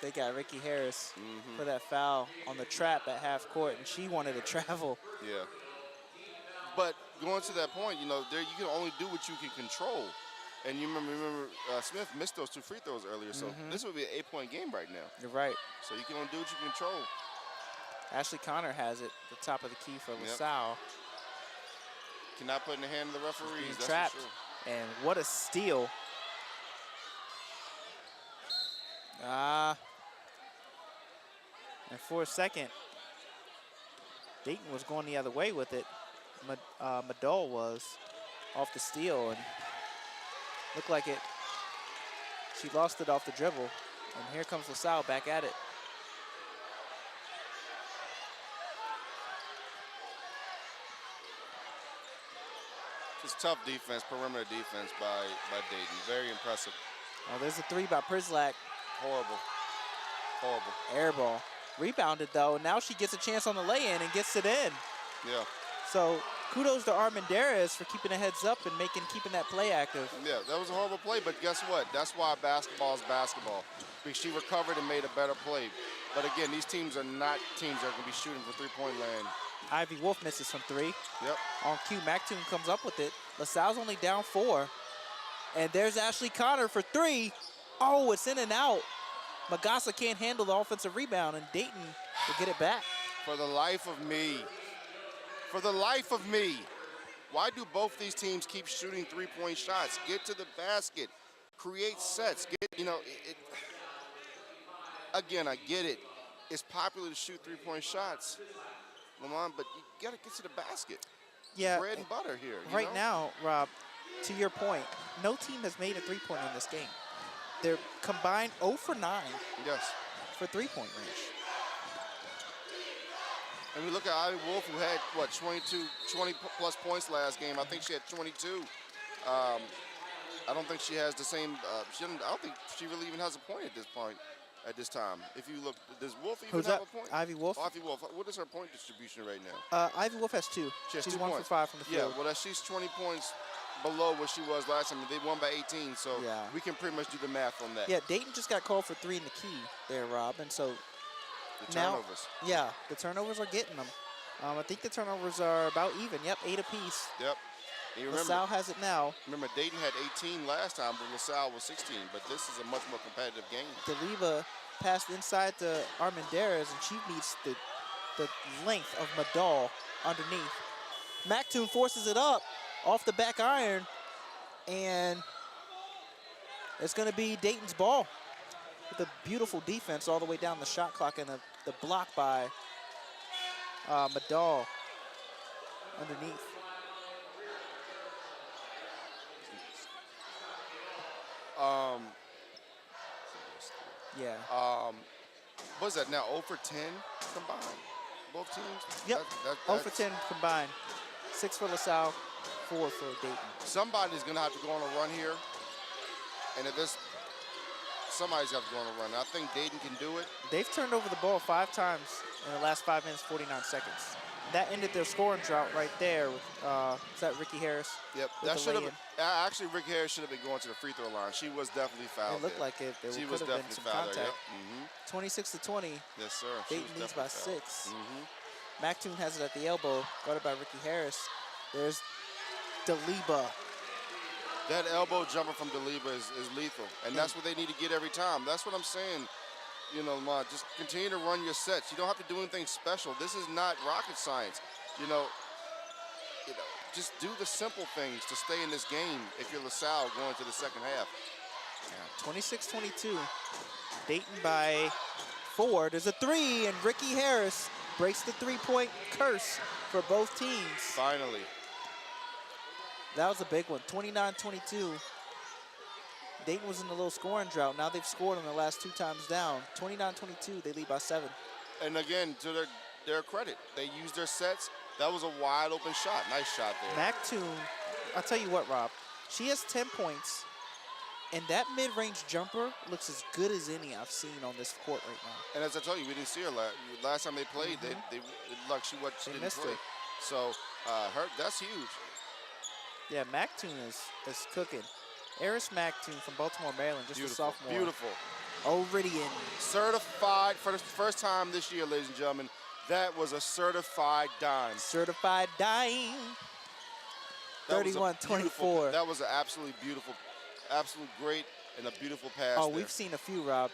They got Ricky Harris for that foul on the trap at half court, and she wanted to travel. Yeah. But going to that point, there you can only do what you can control. And you remember Smith missed those 2 free throws earlier, so this would be an 8-point game right now. You're right. So you can only do what you can control. Ashley Connor has it, the top of the key for LaSalle. Cannot put in the hand of the referees, that's trapped. for sure. And what a steal. And for a second, Dayton was going the other way with it. Madol was off the steal and looked like it. She lost it off the dribble. And here comes LaSalle back at it. It's tough defense, perimeter defense by Dayton. Very impressive. Oh, there's a three by Prislak. Horrible. Horrible. Air ball. Rebounded, though. Now she gets a chance on the lay-in and gets it in. Yeah. So kudos to Armendariz for keeping the heads up and keeping that play active. Yeah, that was a horrible play, but guess what? That's why basketball is basketball. Because she recovered and made a better play. But again, these teams are not teams that are going to be shooting for three-point land. Ivy Wolf misses from three. Yep. On cue, Mactoon comes up with it. LaSalle's only down 4. And there's Ashley Connor for 3. Oh, it's in and out. Magassa can't handle the offensive rebound, and Dayton will get it back. For the life of me, why do both these teams keep shooting three-point shots? Get to the basket, create sets. Again, I get it. It's popular to shoot three-point shots, Lamont, but you got to get to the basket. Yeah. Bread and butter here. Right now, Rob, to your point, no team has made a three-pointer in this game. They're combined 0 for 9 Yes. for three-point range. And we look at Ivy Wolf, who had, 20-plus points last game. I think she had 22. I don't think she has the same, I don't think she really even has a point at this time. If you look, does Wolf even have a point? Ivy Wolf? Ivy Wolf. What is her point distribution right now? Ivy Wolf has 2. She has She's 2 1 points. for 5 from the field. Yeah, well, she's 20 points below what she was last time. They won by 18, so Yeah. we can pretty much do the math on that. Yeah, Dayton just got called for 3 in the key there, Rob, and so The now, turnovers. yeah, the turnovers are getting them. I think the turnovers are about even. Yep, 8 apiece. Yep. And you remember, LaSalle has it now. remember, Dayton had 18 last time, but LaSalle was 16. But this is a much more competitive game. Deliva passed inside to Armendariz, and she meets the length of Madal underneath. Mactoon forces it up off the back iron, and it's going to be Dayton's ball with a beautiful defense all the way down the shot clock, and the block by Madal underneath. Yeah. What is that now? 0 for 10 combined? Both teams? Yep. 0 for 10 combined. 6 for LaSalle, 4 for Dayton. Somebody's going to have to go on a run here. And if this, somebody's got to go on a run. I think Dayton can do it. They've turned over the ball 5 times in the last 5 minutes, 49 seconds. That ended their scoring drought right there with, is that Ricky Harris? Yep. That should have been, actually, Ricky Harris should have been going to the free throw line. She was definitely fouled. It looked there. like it. There She could was have been definitely some fouled contact. there. Yep. 26-20. Yes, sir. Dayton She was leads by definitely 6. fouled. Mactoon has it at the elbow, guarded by Ricky Harris. There's Deliba. That elbow jumper from Deliba is lethal, and that's what they need to get every time. That's what I'm saying. You know, Lamont, just continue to run your sets. You don't have to do anything special. This is not rocket science. You know, just do the simple things to stay in this game if you're LaSalle going to the second half. Yeah, 26-22. Dayton by 4. There's a 3, and Ricky Harris breaks the three-point curse for both teams. Finally. That was a big one, 29-22. Dayton was in a little scoring drought. Now they've scored on the last 2 times down. 29-22, they lead by 7. And again, to their credit, they used their sets. That was a wide open shot. Nice shot there. Mactoon, I'll tell you what, Rob. She has 10 points, and that mid-range jumper looks as good as any I've seen on this court right now. And as I told you, we didn't see her last time they played. They like she didn't missed play. her. So that's huge. Yeah, Mactoon is cooking. Eris Mactoon from Baltimore, Maryland, just Beautiful. a sophomore. Beautiful. Oridian. Certified for the first time this year, ladies and gentlemen. That was a certified dime. Certified dime. 31-24. That was an absolutely beautiful, absolute great, and a beautiful pass. Oh, there. we've seen a few, Rob.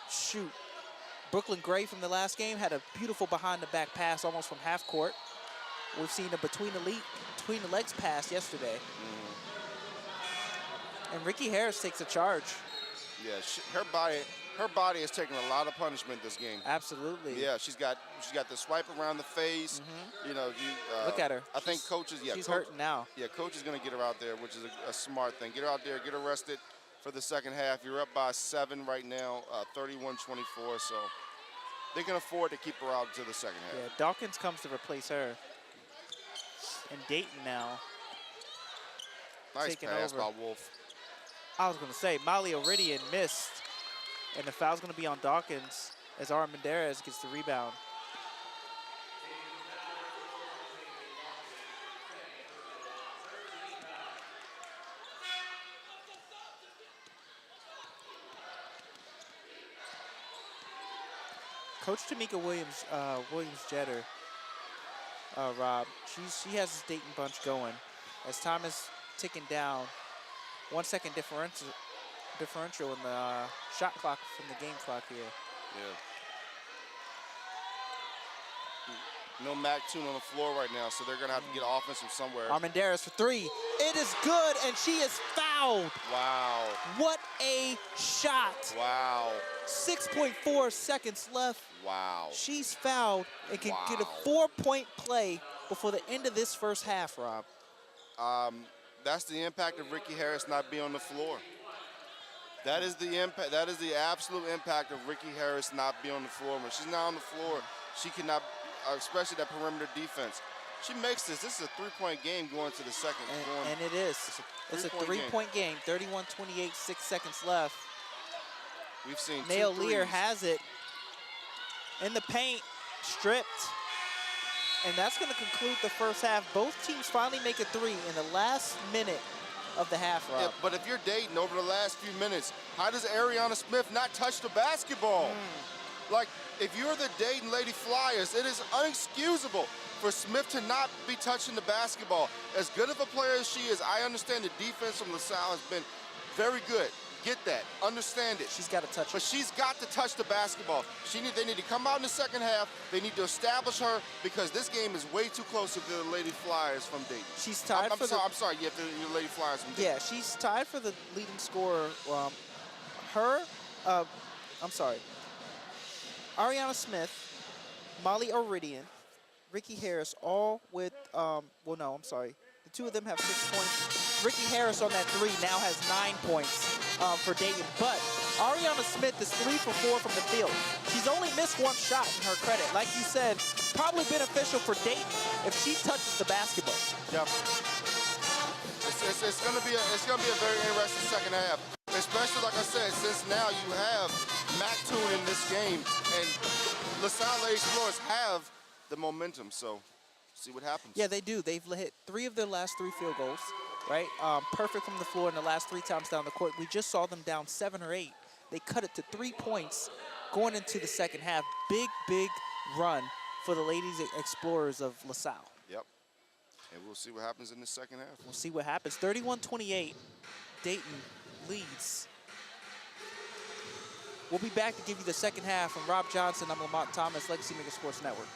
Shoot. Brooklyn Gray from the last game had a beautiful behind-the-back pass almost from half court. We've seen a between the legs pass yesterday. And Ricky Harris takes a charge. Yeah, her body has taken a lot of punishment this game. Absolutely. Yeah, she's got the swipe around the face. You know, look at her. I think coaches. Yeah, she's hurting now. Yeah, coach is going to get her out there, which is a smart thing. Get her out there, get her rested for the second half. You're up by 7 right now, 31-24. So they can afford to keep her out to the second half. Yeah, Dawkins comes to replace her. And Dayton now Nice taking pass over. by Wolf. I was going to say, Molly Iridian missed, and the foul's going to be on Dawkins as Armendariz gets the rebound. Coach Tamika Williams-Jeter, Rob, she has this Dayton bunch going. As time is ticking down, 1 second differential in the shot clock from the game clock here. Yeah. No Mac Toon on the floor right now, so they're going to have to get offense from somewhere. Armendariz for three. It is good, and she is fouled. Wow. What a shot. Wow. 6.4 seconds left. Wow. She's fouled and can get a 4-point play before the end of this first half, Rob. That's the impact of Ricky Harris not being on the floor. That is the impact. That is the absolute impact of Ricky Harris not being on the floor. When she's not on the floor, she cannot, especially that perimeter defense. She makes this. This is a three-point game going to the second. And it is. It's a three-point game. 31-28, 6 seconds left. We've seen Nail two Lear threes. has it in the paint, stripped. And that's going to conclude the first half. Both teams finally make a three in the last minute of the half, Rob. Yeah, but if you're Dayton over the last few minutes, how does Ariana Smith not touch the basketball? Like, if you're the Dayton Lady Flyers, it is unexcusable for Smith to not be touching the basketball. As good of a player as she is, I understand the defense from LaSalle has been very good. Get that. Understand it. She's got to touch it. But she's got to touch the basketball. They need to come out in the second half. They need to establish her because this game is way too close to the Lady Flyers from Dayton. She's tied I'm sorry, yeah, the Lady Flyers from Dayton. Yeah, she's tied for the leading scorer. Ariana Smith, Molly Iridian, Ricky Harris, all with, the two of them have 6 points. Ricky Harris on that three now has 9 points for Dayton. But Ariana Smith is 3 for 4 from the field. She's only missed one shot in her credit. Like you said, probably beneficial for Dayton if she touches the basketball. Yep. It's gonna be a very interesting second half. Especially, like I said, since now you have Mac Toon in this game, and LaSalle Lady Explorers have the momentum, so see what happens. Yeah, they do. They've hit 3 of their last 3 field goals, right? Perfect from the floor in the last 3 times down the court. We just saw them down 7 or 8. They cut it to 3 points going into the second half. Big run for the Ladies Explorers of LaSalle. Yep. And we'll see what happens in the second half. We'll see what happens. 31-28, Dayton leads. We'll be back to give you the second half. From Rob Johnson, I'm Lamont Thomas, Legacy Maker Sports Network.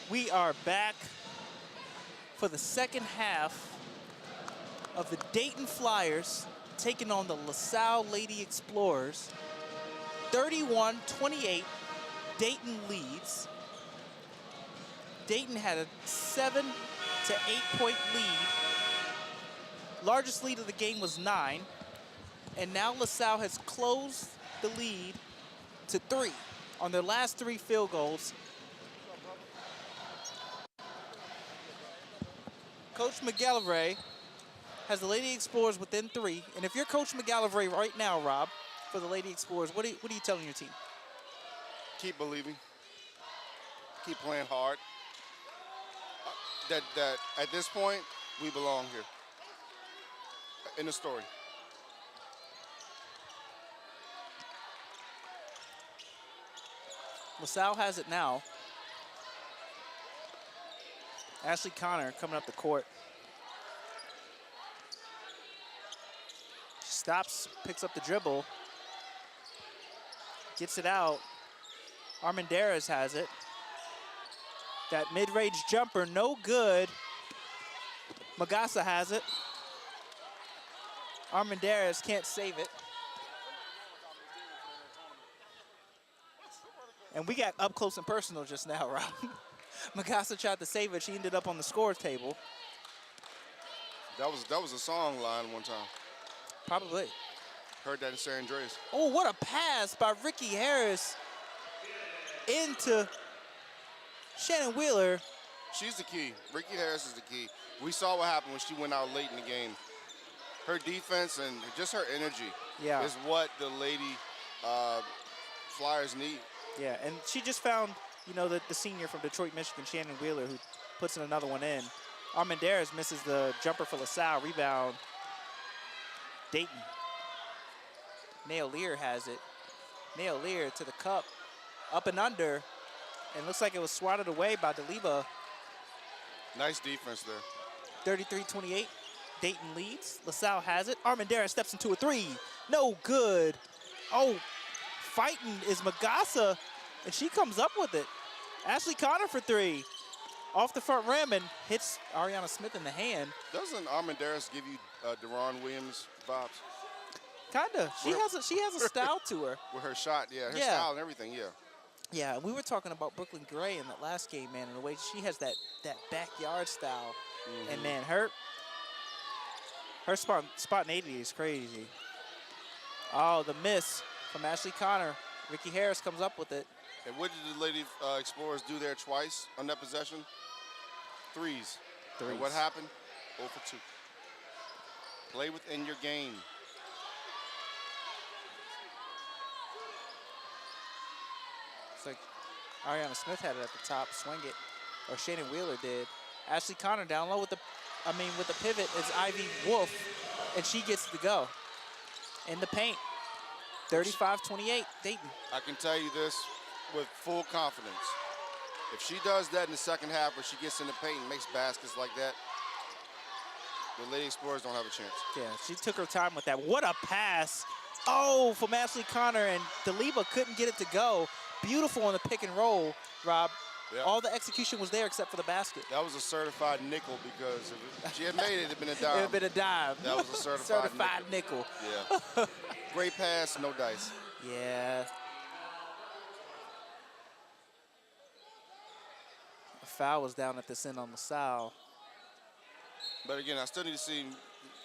We are back for the second half of the Dayton Flyers taking on the LaSalle Lady Explorers. 31-28, Dayton leads. Dayton had a 7 to 8 point lead. Largest lead of the game was 9. And now LaSalle has closed the lead to 3 on their last 3 field goals. Coach McGallivray has the Lady Explorers within 3. And if you're Coach McGallivray right now, Rob, for the Lady Explorers, what are you telling your team? Keep believing. Keep playing hard. That at this point, we belong here. In the story. LaSalle has it now. Ashley Connor coming up the court. Stops, picks up the dribble. Gets it out. Armendariz has it. That mid-range jumper, no good. Magassa has it. Armendariz can't save it. And we got up close and personal just now, Rob. Magassa tried to save it. She ended up on the scores table. That was a song line one time. Probably. Heard that in San Andreas. Oh, what a pass by Ricky Harris into Shannon Wheeler. She's the key. Ricky Harris is the key. We saw what happened when she went out late in the game. Her defense and just her energy is what the Lady Flyers need. Yeah, and she just found, you know, the senior from Detroit, Michigan, Shannon Wheeler, who puts in another one in. Armendariz misses the jumper for LaSalle. Rebound, Dayton. Nail Lear has it. Nail Lear to the cup. Up and under. And looks like it was swatted away by DeLiva. Nice defense there. 33-28. Dayton leads. LaSalle has it. Armendariz steps into a 3. No good. Oh, fighting is Magassa, and she comes up with it. Ashley Connor for 3. Off the front rim and hits Ariana Smith in the hand. Doesn't Armendariz give you Deron Williams vibes? Kinda. She has a style to her. With her shot, yeah. Her style and everything, yeah. Yeah, we were talking about Brooklyn Gray in that last game, man, and the way she has that backyard style. Mm-hmm. And, man, her spontaneity is crazy. Oh, the miss from Ashley Connor. Ricky Harris comes up with it. And what did the Lady Explorers do there twice on that possession? Threes. And what happened? 0 for 2. Play within your game. It's like Ariana Smith had it at the top, swing it, or Shannon Wheeler did. Ashley Connor down low with the pivot is Ivy Wolf, and she gets to go in the paint. 35-28, Dayton. I can tell you this with full confidence. If she does that in the second half, where she gets in the paint and makes baskets like that, the Lady Explorers don't have a chance. Yeah, she took her time with that. What a pass. Oh, from Ashley Connor, and DeLiva couldn't get it to go. Beautiful on the pick and roll, Rob. Yep. All the execution was there except for the basket. That was a certified nickel, because if she had made it, it'd have been a dime. It would have been a dime. That was a certified nickel. Yeah. Great pass, no dice. Yeah. A foul was down at this end on LaSalle. But again, I still need to see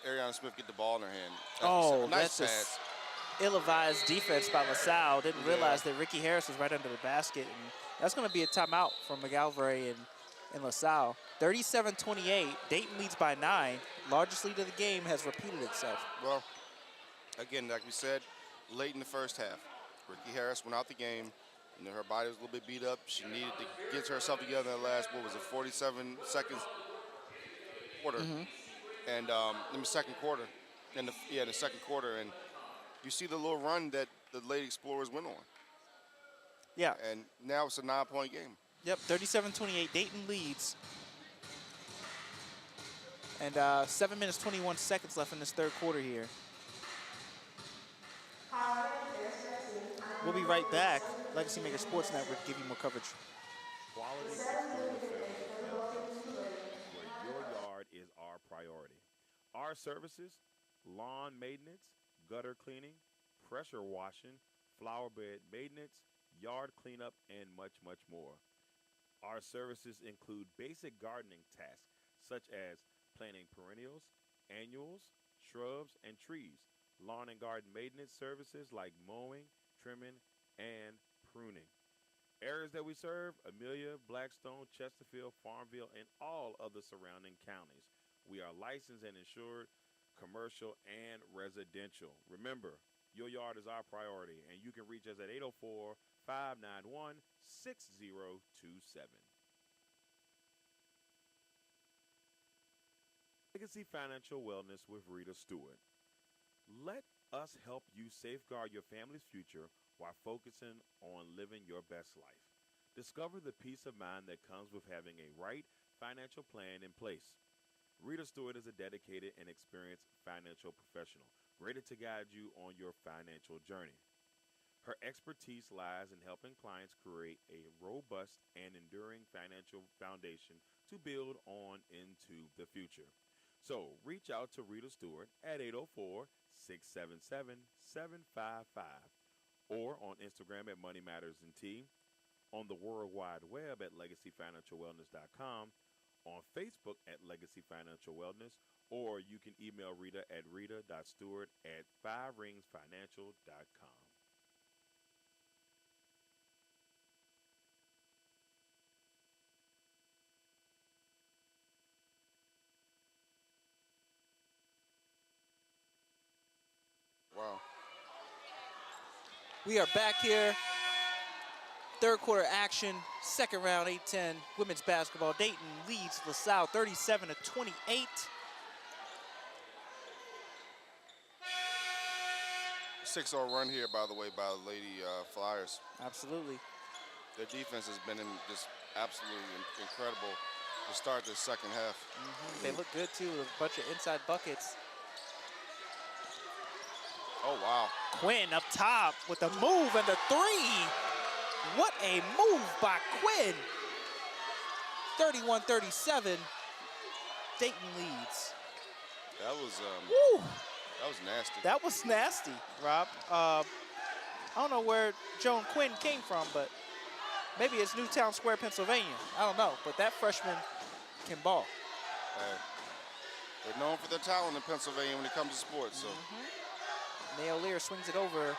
Ariana Smith get the ball in her hand. Nice that's pass. Ill-advised defense by LaSalle. Didn't realize that Ricky Harris was right under the basket. And that's going to be a timeout from McGallivray and LaSalle. 37-28. Dayton leads by 9. Largest lead of the game has repeated itself. Well, again, like we said, late in the first half, Ricky Harris went out the game. You know, her body was a little bit beat up. She needed to get herself together in the last, 47 seconds quarter. Mm-hmm. And in the second quarter. In the second quarter. And you see the little run that the Lady Explorers went on. Yeah. And now it's a 9-point game. Yep, 37-28. Dayton leads. And 7 minutes, 21 seconds left in this third quarter here. We'll be right back. Legacy Maker Sports Network give you more coverage. Quality exterior services LLC, where your yard is our priority. Our services: lawn maintenance, gutter cleaning, pressure washing, flower bed maintenance, yard cleanup, and much, much more. Our services include basic gardening tasks such as planting perennials, annuals, shrubs, and trees, lawn and garden maintenance services like mowing, trimming, and pruning. Areas that we serve: Amelia, Blackstone, Chesterfield, Farmville, and all other surrounding counties. We are licensed and insured, commercial and residential. Remember, your yard is our priority, and you can reach us at 804 591 6027. Legacy Financial Wellness with Rita Stewart. Let us help you safeguard your family's future while focusing on living your best life. Discover the peace of mind that comes with having a right financial plan in place. Rita Stewart is a dedicated and experienced financial professional, ready to guide you on your financial journey. Her expertise lies in helping clients create a robust and enduring financial foundation to build on into the future. So reach out to Rita Stewart at 804 677 7555 or on Instagram at Money Matters and T, on the World Wide Web at legacyfinancialwellness.com, on Facebook at Legacy Financial Wellness, or you can email Rita at rita.stewart at 5ringsfinancial.com. Wow. We are back here. Third quarter action, second round, 8-10 women's basketball. Dayton leads LaSalle 37-28. 6-0 run here, by the way, by the Lady Flyers. Absolutely. Their defense has been just absolutely incredible to start the second half. They look good too, with a bunch of inside buckets. Oh, wow. Quinn up top with the move and the three. What a move by Quinn. 31-37, Dayton leads. That was Woo! that was nasty. That was nasty, Rob. I don't know where Joan Quinn came from, but maybe it's Newtown Square, Pennsylvania. I don't know, but that freshman can ball. They're known for their talent in Pennsylvania when it comes to sports. So Nail Lear swings it over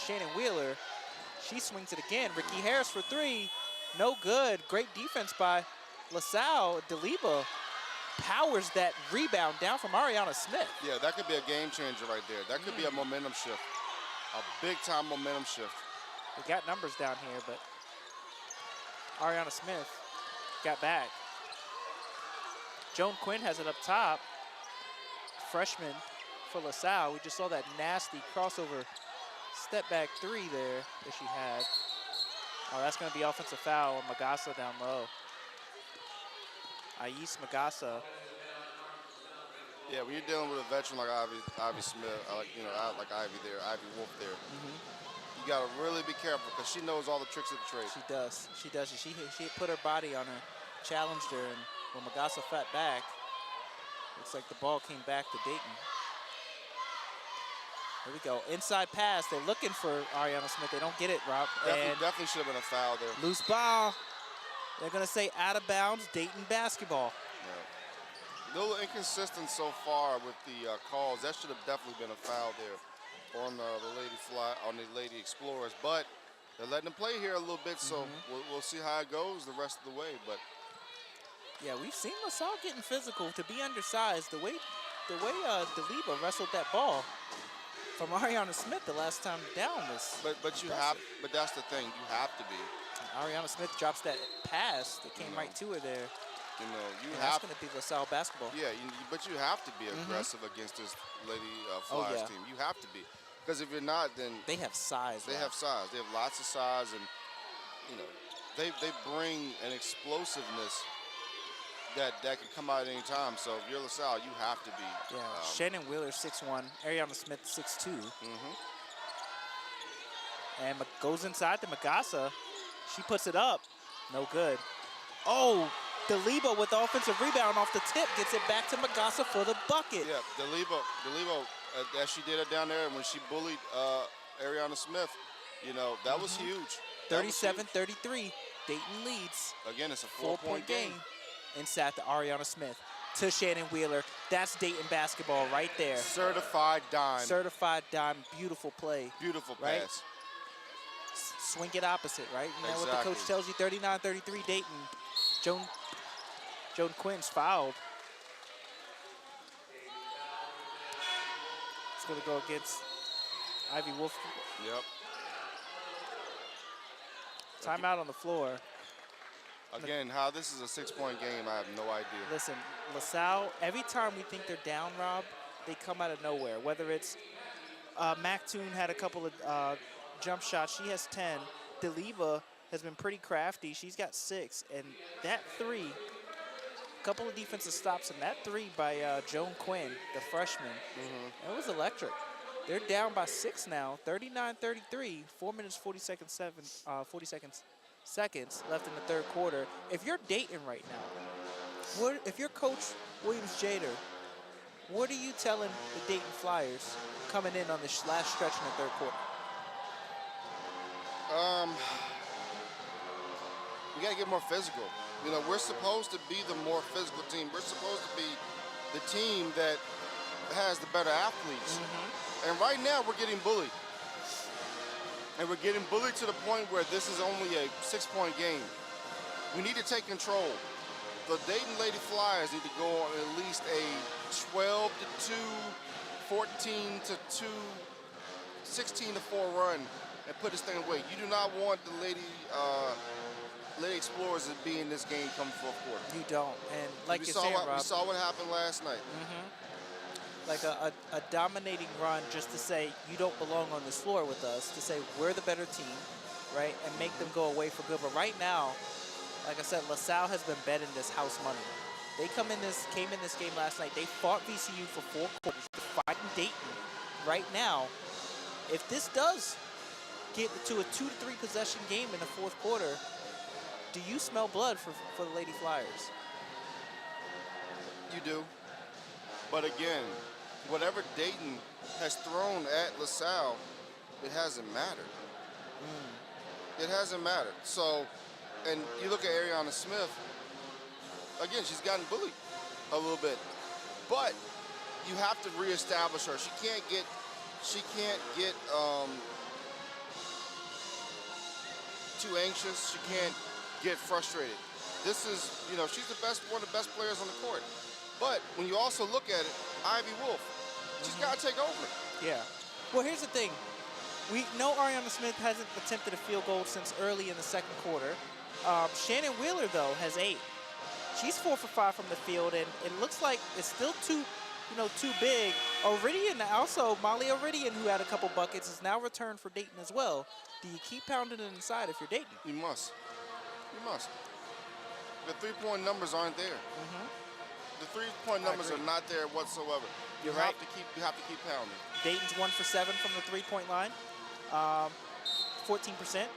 Shannon Wheeler. She swings it again. Ricky Harris for three. No good. Great defense by LaSalle. Deliba powers that rebound down from Ariana Smith. yeah, that could be a game changer right there. That could be a momentum shift, a big-time momentum shift. We got numbers down here, but Ariana Smith got back. Joan Quinn has it up top. Freshman for LaSalle. We just saw that nasty crossover step back three there that she had. Oh, that's going to be offensive foul on Magassa down low. Ais Magassa. Yeah, when you're dealing with a veteran like Ivy Smith, like Ivy there, Ivy Wolf there, you got to really be careful because she knows all the tricks of the trade. She does. She does. She put her body on her, challenged her, and when Magassa fought back, looks like the ball came back to Dayton. Here we go. Inside pass. They're looking for Ariana Smith. They don't get it, Rob. Definitely should have been a foul there. Loose ball. They're going to say out of bounds, Dayton basketball. Yeah. A little inconsistent so far with the calls. That should have definitely been a foul there on the Lady Explorers. But they're letting them play here a little bit, so we'll see how it goes the rest of the way. But yeah, we've seen LaSalle getting physical to be undersized. The way Deliba wrestled that ball from Ariana Smith the last time down was. But that's the thing. You have to be. Ariana Smith drops that pass that came right to her there. That's going to be LaSalle basketball. Yeah, but you have to be aggressive against this Lady Flyers team. You have to be, because if you're not, then they have size. They have size. They have lots of size, and they bring an explosiveness that can come out at any time. So if you're LaSalle, you have to be. Yeah. Shannon Wheeler 6'1", Ariana Smith 6'2". And goes inside to Magassa. She puts it up. No good. Oh, DeLebo with the offensive rebound off the tip gets it back to Magassa for the bucket. Yeah, DeLebo, as she did it down there when she bullied Ariana Smith, you know, that was huge. 37-33, Dayton leads. Again, it's a 4-point game. Inside to Ariana Smith. To Shannon Wheeler. That's Dayton basketball right there. Certified dime. Certified dime. Beautiful play. Beautiful right? pass. Swing it opposite, right? You know exactly. what the coach tells you, 39-33 Dayton. Joan Quinn's fouled. It's going to go against Ivy Wolf. Yep. Timeout on the floor. Again, how this is a 6-point game, I have no idea. Listen, LaSalle, every time we think they're down, Rob, they come out of nowhere. Whether it's Mactoon had a couple of jump shots. She has 10. DeLeva has been pretty crafty. She's got 6. And that 3, a couple of defensive stops, and that 3 by Joan Quinn, the freshman, it was electric. They're down by 6 now, 39-33, 4 minutes, 40 seconds left in the third quarter. If you're Dayton right now, if you're Coach Williams Jader, what are you telling the Dayton Flyers coming in on this last stretch in the third quarter? We got to get more physical. You know, we're supposed to be the more physical team. We're supposed to be the team that has the better athletes. And right now, we're getting bullied. And we're getting bullied to the point where this is only a 6-point game. We need to take control. The Dayton Lady Flyers need to go on at least a 12-2, 14-2, 16-4 run and put this thing away. You do not want the Lady Explorers to be in this game come fourth quarter. You don't. And like we you're saw saying, what, Rob, we saw what happened last night. like a dominating run just to say you don't belong on this floor with us, to say we're the better team, right, and make them go away for good. But right now, like I said, LaSalle has been betting this house money. They came in this game last night. They fought VCU for 4 quarters. They're fighting Dayton right now. If this does get to a 2 to 3 possession game in the fourth quarter, do you smell blood for the Lady Flyers? You do. But again, whatever Dayton has thrown at LaSalle, it hasn't mattered. It hasn't mattered. So, and you look at Ariana Smith, again, she's gotten bullied a little bit. But you have to reestablish her. She can't get too anxious. She can't get frustrated. This is, you know, she's one of the best players on the court. But when you also look at it, Ivy Wolf, she's got to take over. Yeah. Well, here's the thing. We know Ariana Smith hasn't attempted a field goal since early in the second quarter. Shannon Wheeler, though, has 8. She's 4 for 5 from the field, and it looks like it's still too big. Iridian, also Molly Iridian, who had a couple buckets, is now returned for Dayton as well. Do you keep pounding it inside if you're Dayton? You must. You must. The 3-point numbers aren't there. The 3-point numbers are not there whatsoever. You're you right. You have to keep pounding. Dayton's 1 for 7 from the 3-point line, 14%.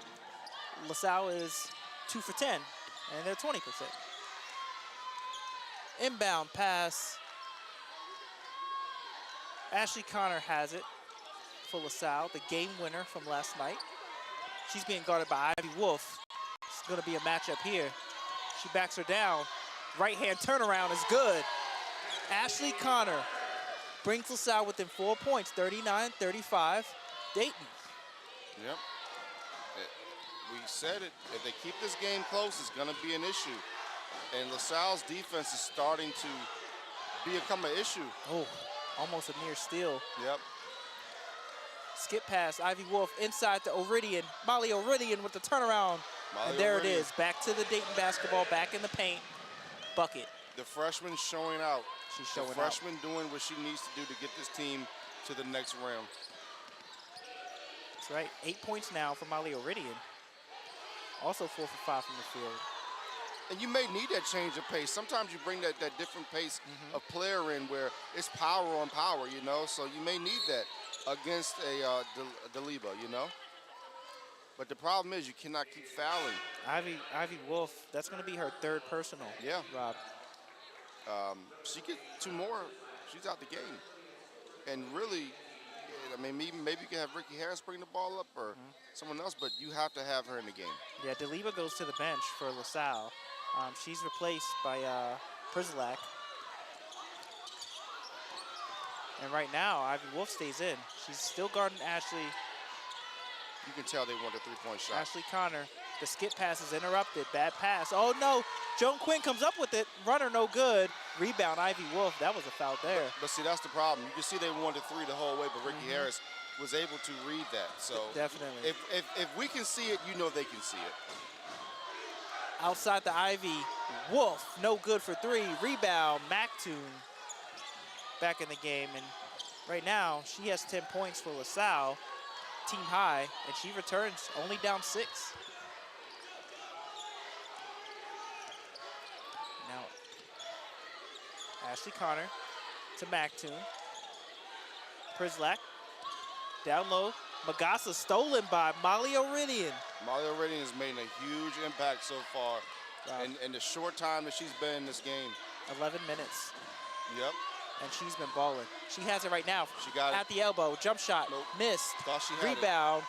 LaSalle is 2 for 10, and they're 20%. Inbound pass. Ashley Connor has it for LaSalle, the game winner from last night. She's being guarded by Ivy Wolf. It's going to be a matchup here. She backs her down. Right-hand turnaround is good. Ashley Connor brings LaSalle within 4 points, 39-35, Dayton. Yep. We said it. If they keep this game close, it's going to be an issue. And LaSalle's defense is starting to become an issue. Oh, almost a near steal. Yep. Skip pass, Ivy Wolf inside to Iridian. Molly Iridian with the turnaround. And there it is, back to the Dayton basketball, back in the paint. Bucket. The freshman showing out. She's showing out. The freshman doing what she needs to do to get this team to the next round. That's right, 8 points now for Molly Iridian. Also 4 for 5 from the field. And you may need that change of pace. Sometimes you bring that different pace of player in where it's power on power, you know? So you may need that against a DeLebo, you know? But the problem is you cannot keep fouling. Ivy Wolf, that's going to be her third personal. Yeah. Rob. She get 2 more, she's out the game. And really, I mean, maybe you can have Ricky Harris bring the ball up or someone else, but you have to have her in the game. Yeah, DeLiva goes to the bench for LaSalle. She's replaced by Prislak. And right now, Ivy Wolf stays in. She's still guarding Ashley. You can tell they want a 3-point shot. Ashley Connor. The skip pass is interrupted. Bad pass. Oh, no. Joan Quinn comes up with it. Runner no good. Rebound, Ivy Wolf. That was a foul there. But see, that's the problem. You can see they wanted 3 the whole way, but Ricky Harris was able to read that. So definitely. If we can see it, you know they can see it. Outside the Ivy Wolf. No good for 3. Rebound, Mactoon back in the game. And right now, she has 10 points for LaSalle, team high, and she returns only down 6. Now, Ashley Connor to Mactoon. Prislak down low. Magassa stolen by Molly O'Ridian. Molly O'Ridian has made a huge impact so far in the short time that she's been in this game. 11 minutes. Yep. And she's been balling. She has it right now. She got at the elbow. Jump shot. Nope. Missed. Thought she had Rebound.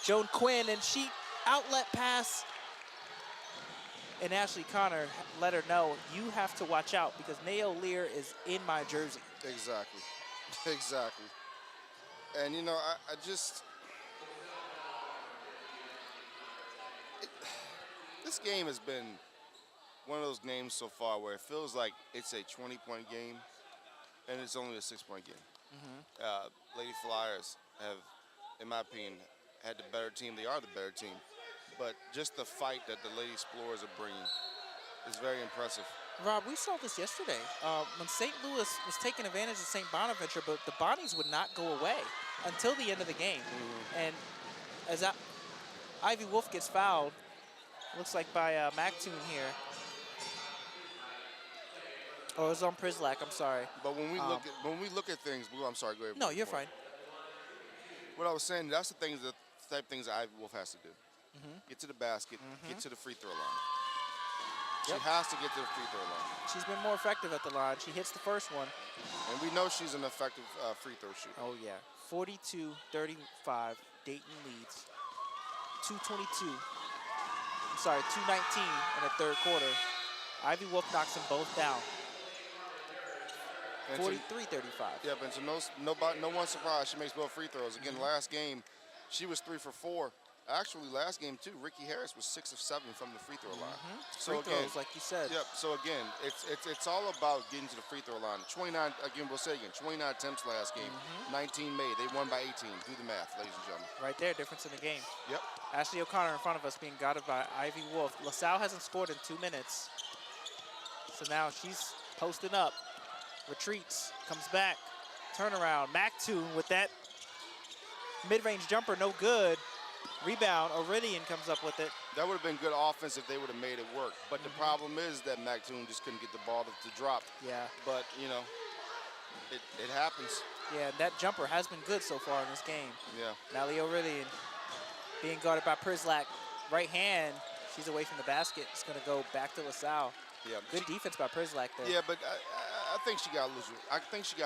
Joan Quinn, and she outlet pass. And Ashley Connor let her know, you have to watch out because Nayo Lear is in my jersey. Exactly. Exactly. And, you know, I just... this game has been one of those games so far where it feels like it's a 20-point game, and it's only a 6-point game. Lady Flyers have, in my opinion, had the better team. They are the better team. But just the fight that the Lady Explorers are bringing is very impressive. Rob, we saw this yesterday when St. Louis was taking advantage of St. Bonaventure, but the Bonnies would not go away until the end of the game. And as Ivy Wolf gets fouled, looks like by Mactoon here. Oh, it was on Prislak. I'm sorry. But when we look at things, I'm sorry. Go ahead. No, you're fine. What I was saying, that's the type of things that Ivy Wolf has to do. Get to the basket, get to the free throw line. She has to get to the free throw line. She's been more effective at the line. She hits the first one. And we know she's an effective free throw shooter. Oh, yeah. 42-35. Dayton leads. 2:22. I'm sorry, 2:19 in the third quarter. Ivy Wolf knocks them both down. 43-35. Yeah, but no one surprised she makes both free throws. Again, last game, she was 3 for 4. Actually, last game, too, Ricky Harris was 6 of 7 from the free throw line. So free throws, like you said. Yep. So, again, it's all about getting to the free throw line. 29, again, we'll say again, 29 attempts last game, 19 made. They won by 18. Do the math, ladies and gentlemen. Right there, difference in the game. Yep. Ashley O'Connor in front of us being guarded by Ivy Wolf. LaSalle hasn't scored in 2 minutes. So now she's posting up. Retreats, comes back, turnaround. Mactoon with that mid-range jumper, no good. Rebound, O'Ridian comes up with it. That would have been good offense if they would have made it work. But the problem is that Mactoon just couldn't get the ball to drop. Yeah. But, you know, it happens. Yeah, that jumper has been good so far in this game. Yeah. Mally O'Ridian being guarded by Prislak. Right hand, she's away from the basket. It's going to go back to LaSalle. Yeah. Good defense by Prislak there. Yeah, but I think she got a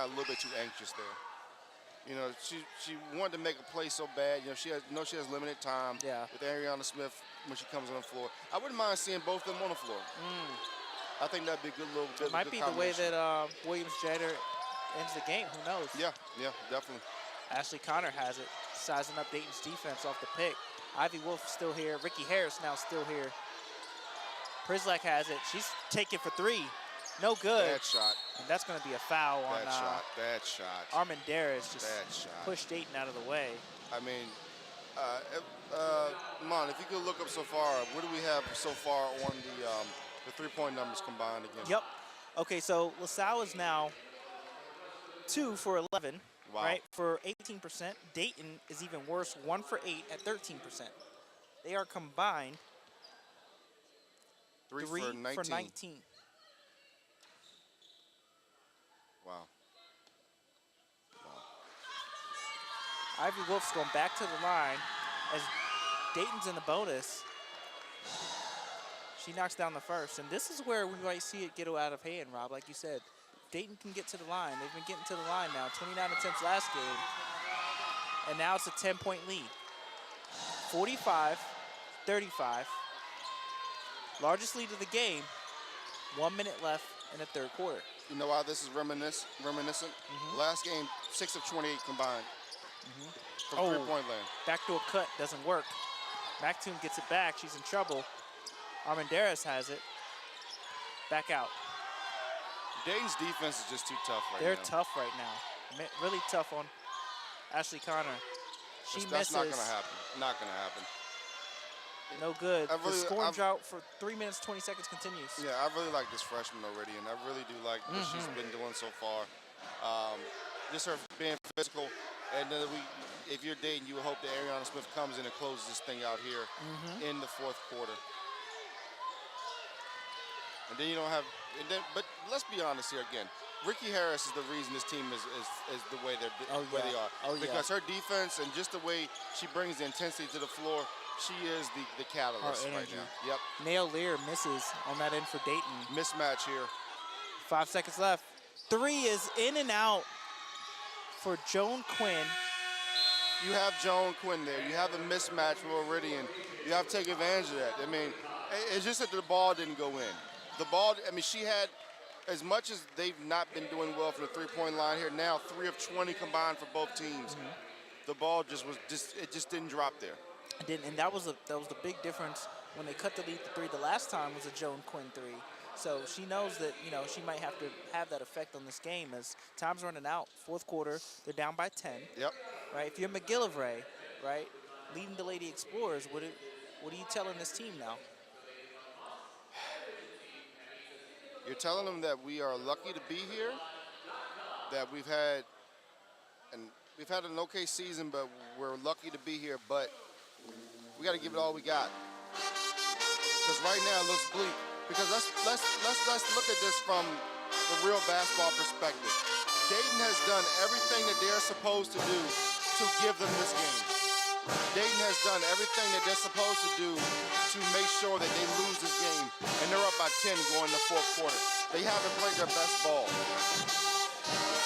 little bit too anxious there. You know, she wanted to make a play so bad. You know, she has limited time with Ariana Smith when she comes on the floor. I wouldn't mind seeing both of them on the floor. I think that'd be a good little bit. It might be the way that Williams Jader ends the game. Who knows? Yeah, definitely. Ashley Connor has it, sizing up Dayton's defense off the pick. Ivy Wolf still here. Ricky Harris now still here. Prislak has it. She's taking for 3. No good. Bad shot. And that's going to be a foul on Bad shot. Armendariz just pushed Dayton out of the way. I mean, Mon, if you could look up so far, what do we have so far on the three-point numbers combined again? Yep. Okay, so LaSalle is now 2 for 11, right, for 18%. Dayton is even worse, 1 for 8 at 13%. They are combined 3 for 19. Wow. Ivy Wolf's going back to the line as Dayton's in the bonus. She knocks down the first, and this is where we might see it get out of hand, Rob. Like you said, Dayton can get to the line. They've been getting to the line now. 29 attempts last game, and now it's a 10-point lead. 45-35. Largest lead of the game. 1 minute left in the third quarter. You know why this is reminiscent? Last game, 6 of 28 combined from three-point land. Backdoor cut doesn't work. Mactoon gets it back. She's in trouble. Armendariz has it. Back out. Dayton's defense is just too tough right now. They're tough right now. Really tough on Ashley Connor. She misses. That's not going to happen. Not going to happen. No good. The scoring drought for 3 minutes, 20 seconds continues. Yeah, I really like this freshman already, and I really do like what she's been doing so far. Just her being physical, and then if you're Dayton, you would hope that Ariana Smith comes in and closes this thing out here in the fourth quarter. And then you don't have, but let's be honest here again. Ricky Harris is the reason this team is the way they are. Because her defense and just the way she brings the intensity to the floor, she is the catalyst right now. Yep. Nail Lear misses on that end for Dayton. Mismatch here. 5 seconds left. Three is in and out for Joan Quinn. You have Joan Quinn there. You have a mismatch with Iridian. You have to take advantage of that. I mean, it's just that the ball didn't go in. The ball, I mean, she had, as much as they've not been doing well from the three-point line here, now 3 of 20 combined for both teams. The ball just didn't drop there. It didn't, and that was the big difference when they cut the lead to 3 the last time was a Joan Quinn 3. So she knows that, you know, she might have to have that effect on this game as time's running out. Fourth quarter, they're down by 10. Yep. Right, if you're McGillivray, right, leading the Lady Explorers, what are you telling this team now? You're telling them that we are lucky to be here, that we've had an okay season, but we're lucky to be here, but we got to give it all we got. Because right now it looks bleak. Because let's look at this from the real basketball perspective. Dayton has done everything that they're supposed to do to give them this game. Dayton has done everything that they're supposed to do to make sure that they lose this game, and they're up by 10 going to fourth quarter. They haven't played their best ball.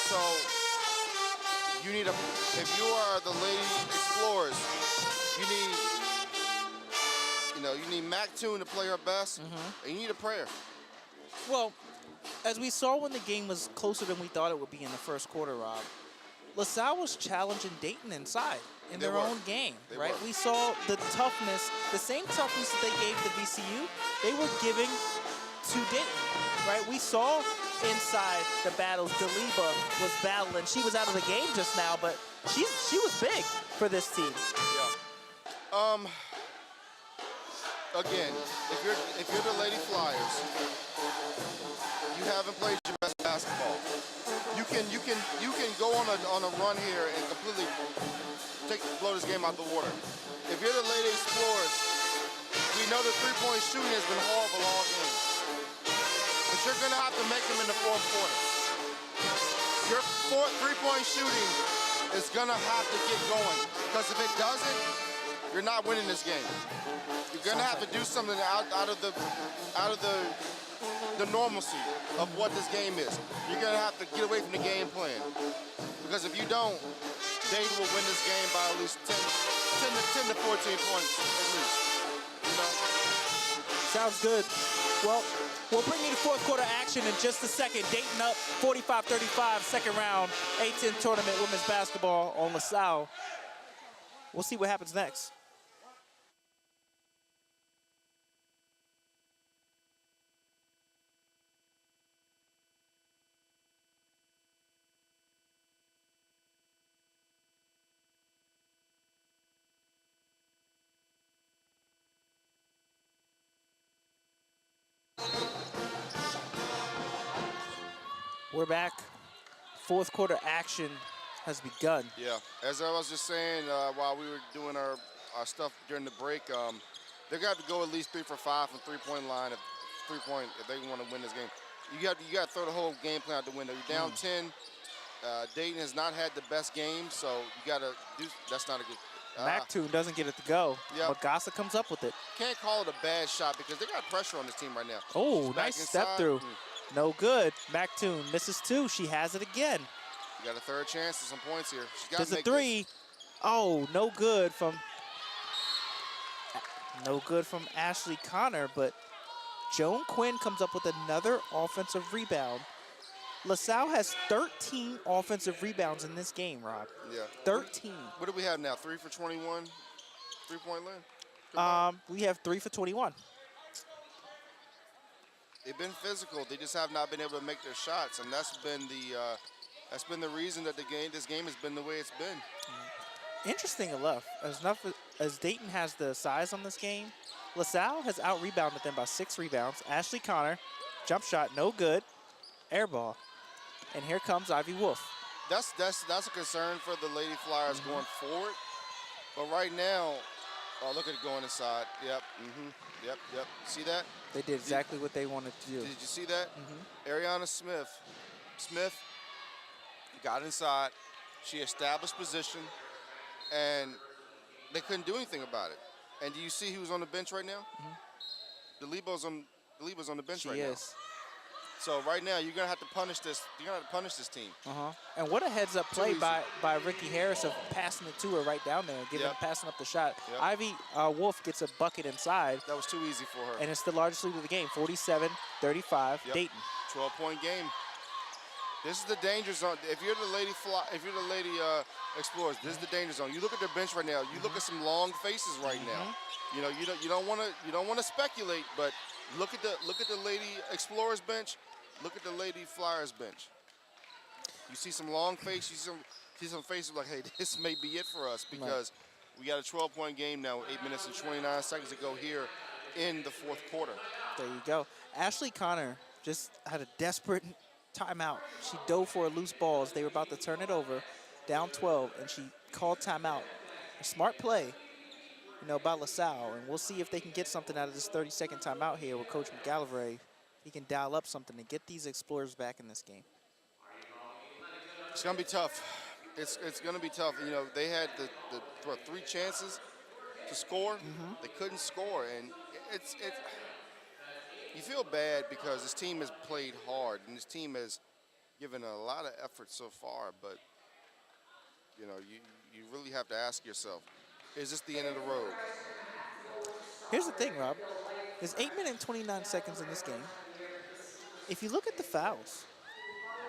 So if you are the Lady Explorers, you need Mactoon to play her best, and you need a prayer. Well, as we saw when the game was closer than we thought it would be in the first quarter, Rob, LaSalle was challenging Dayton inside in their own game, right? We saw the toughness, the same toughness that they gave to VCU, they were giving to Dayton, right? We saw inside the battles, Daliba was battling. She was out of the game just now, but she was big for this team. Yeah. Again, if you're the Lady Flyers, you haven't played your best basketball. You can go on a run here and completely blow this game out the water. If you're the Lady Explorers, we know the three-point shooting has been horrible all game. But you're going to have to make them in the fourth quarter. Your three-point shooting is going to have to get going. Because if it doesn't, you're not winning this game. You're going to have to do something out of the normalcy of what this game is. You're going to have to get away from the game plan. Because if you don't, Dayton will win this game by at least 10 to 14 points at least. You know? Sounds good. Well, we'll bring you to fourth quarter action in just a second. Dayton up 45-35, second round, A-10 tournament women's basketball on LaSalle. We'll see what happens next. We're back. Fourth quarter action has begun. Yeah, as I was just saying while we were doing our stuff during the break, they got to go at least 3 for 5 from three-point line if they want to win this game. You got to throw the whole game plan out the window. You're down 10. Dayton has not had the best game, so you got to do. That's not a good. Mactoon doesn't get it to go. Yep. Magassa comes up with it. Can't call it a bad shot because they got pressure on this team right now. Oh, She's back nice step inside. through. No good. Mactoon misses 2. She has it again. You got a third chance for some points here. She's got There's to a make 3. this. Oh, no good from Ashley Connor, but Joan Quinn comes up with another offensive rebound. LaSalle has 13 offensive rebounds in this game, Rob. Yeah. 13. What do we have now? 3 for 21? 3-point land? We have 3 for 21. They've been physical. They just have not been able to make their shots, and that's been the reason that this game has been the way it's been. Interesting enough, as Dayton has the size on this game, LaSalle has out-rebounded them by 6 rebounds. Ashley Connor, jump shot, no good. Air ball. And here comes Ivy Wolf. That's a concern for the Lady Flyers going forward. But right now, oh, look at it going inside. Yep, yep. See that? They did exactly what they wanted to do. Did you see that? Ariana Smith got inside. She established position, and they couldn't do anything about it. And do you see who's on the bench right now? The Lebo's on the bench right now. She is. So right now you're gonna have to punish this. You're gonna have to punish this team. And what a heads-up play by Ricky Harris of passing it to her right down there, passing up the shot. Yep. Ivy Wolf gets a bucket inside, That was too easy for her. and it's the largest lead of the game, 47-35, Yep. Dayton. 12-point game. This is the danger zone. If you're the Lady Explorers, this is the danger zone. You look at their bench right now. You look at some long faces right now. You know, you don't want to speculate, but look at the Lady Explorers bench. Look at the Lady Flyers bench. You see some long faces. You see some faces like, hey, this may be it for us because we got a 12-point game now, 8 minutes and 29 seconds to go here in the fourth quarter. There you go. Ashley Connor just had a desperate timeout. She dove for a loose ball as they were about to turn it over, down 12, and she called timeout. A smart play, by LaSalle, and we'll see if they can get something out of this 30-second timeout here with Coach McGallivray. He can dial up something to get these Explorers back in this game. It's gonna be tough. It's gonna be tough. They had the 3 chances to score. They couldn't score, and it's you feel bad because this team has played hard and this team has given a lot of effort so far. But you really have to ask yourself, is this the end of the road? Here's the thing, Rob. There's 8 minutes and 29 seconds in this game. If you look at the fouls,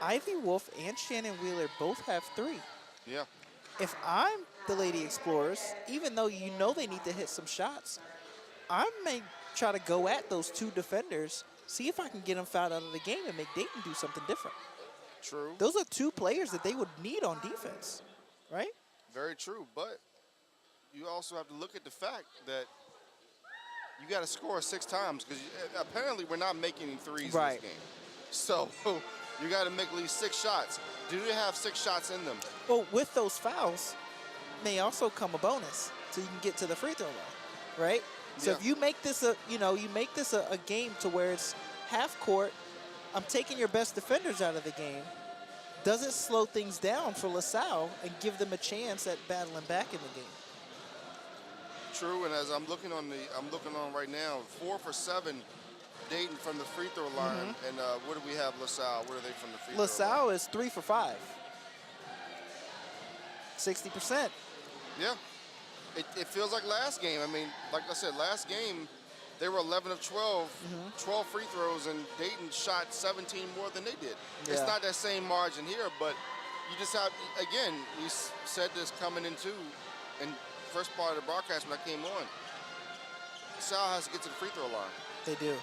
Ivy Wolf and Shannon Wheeler both have 3. Yeah. If I'm the Lady Explorers, even though they need to hit some shots, I may try to go at those 2 defenders, see if I can get them fouled out of the game and make Dayton do something different. True. Those are 2 players that they would need on defense, right? Very true, but you also have to look at the fact that you got to score 6 times because apparently we're not making any threes in this game. So you got to make at least 6 shots. Do they have 6 shots in them? Well, with those fouls, may also come a bonus so you can get to the free throw line, right? So if you make this a game to where it's half court, I'm taking your best defenders out of the game. Does it slow things down for LaSalle and give them a chance at battling back in the game? True, and as I'm looking on right now, 4 for 7, Dayton from the free throw line, and what do we have LaSalle? What are they from the free throw line? LaSalle is 3 for 5, 60%. Yeah, it feels like last game. I mean, like I said, last game they were 11 of 12, 12 free throws, and Dayton shot 17 more than they did. Yeah. It's not that same margin here, but you just have, again, we said this coming into, and first part of the broadcast when I came on, LaSalle has to get to the free throw line. They do.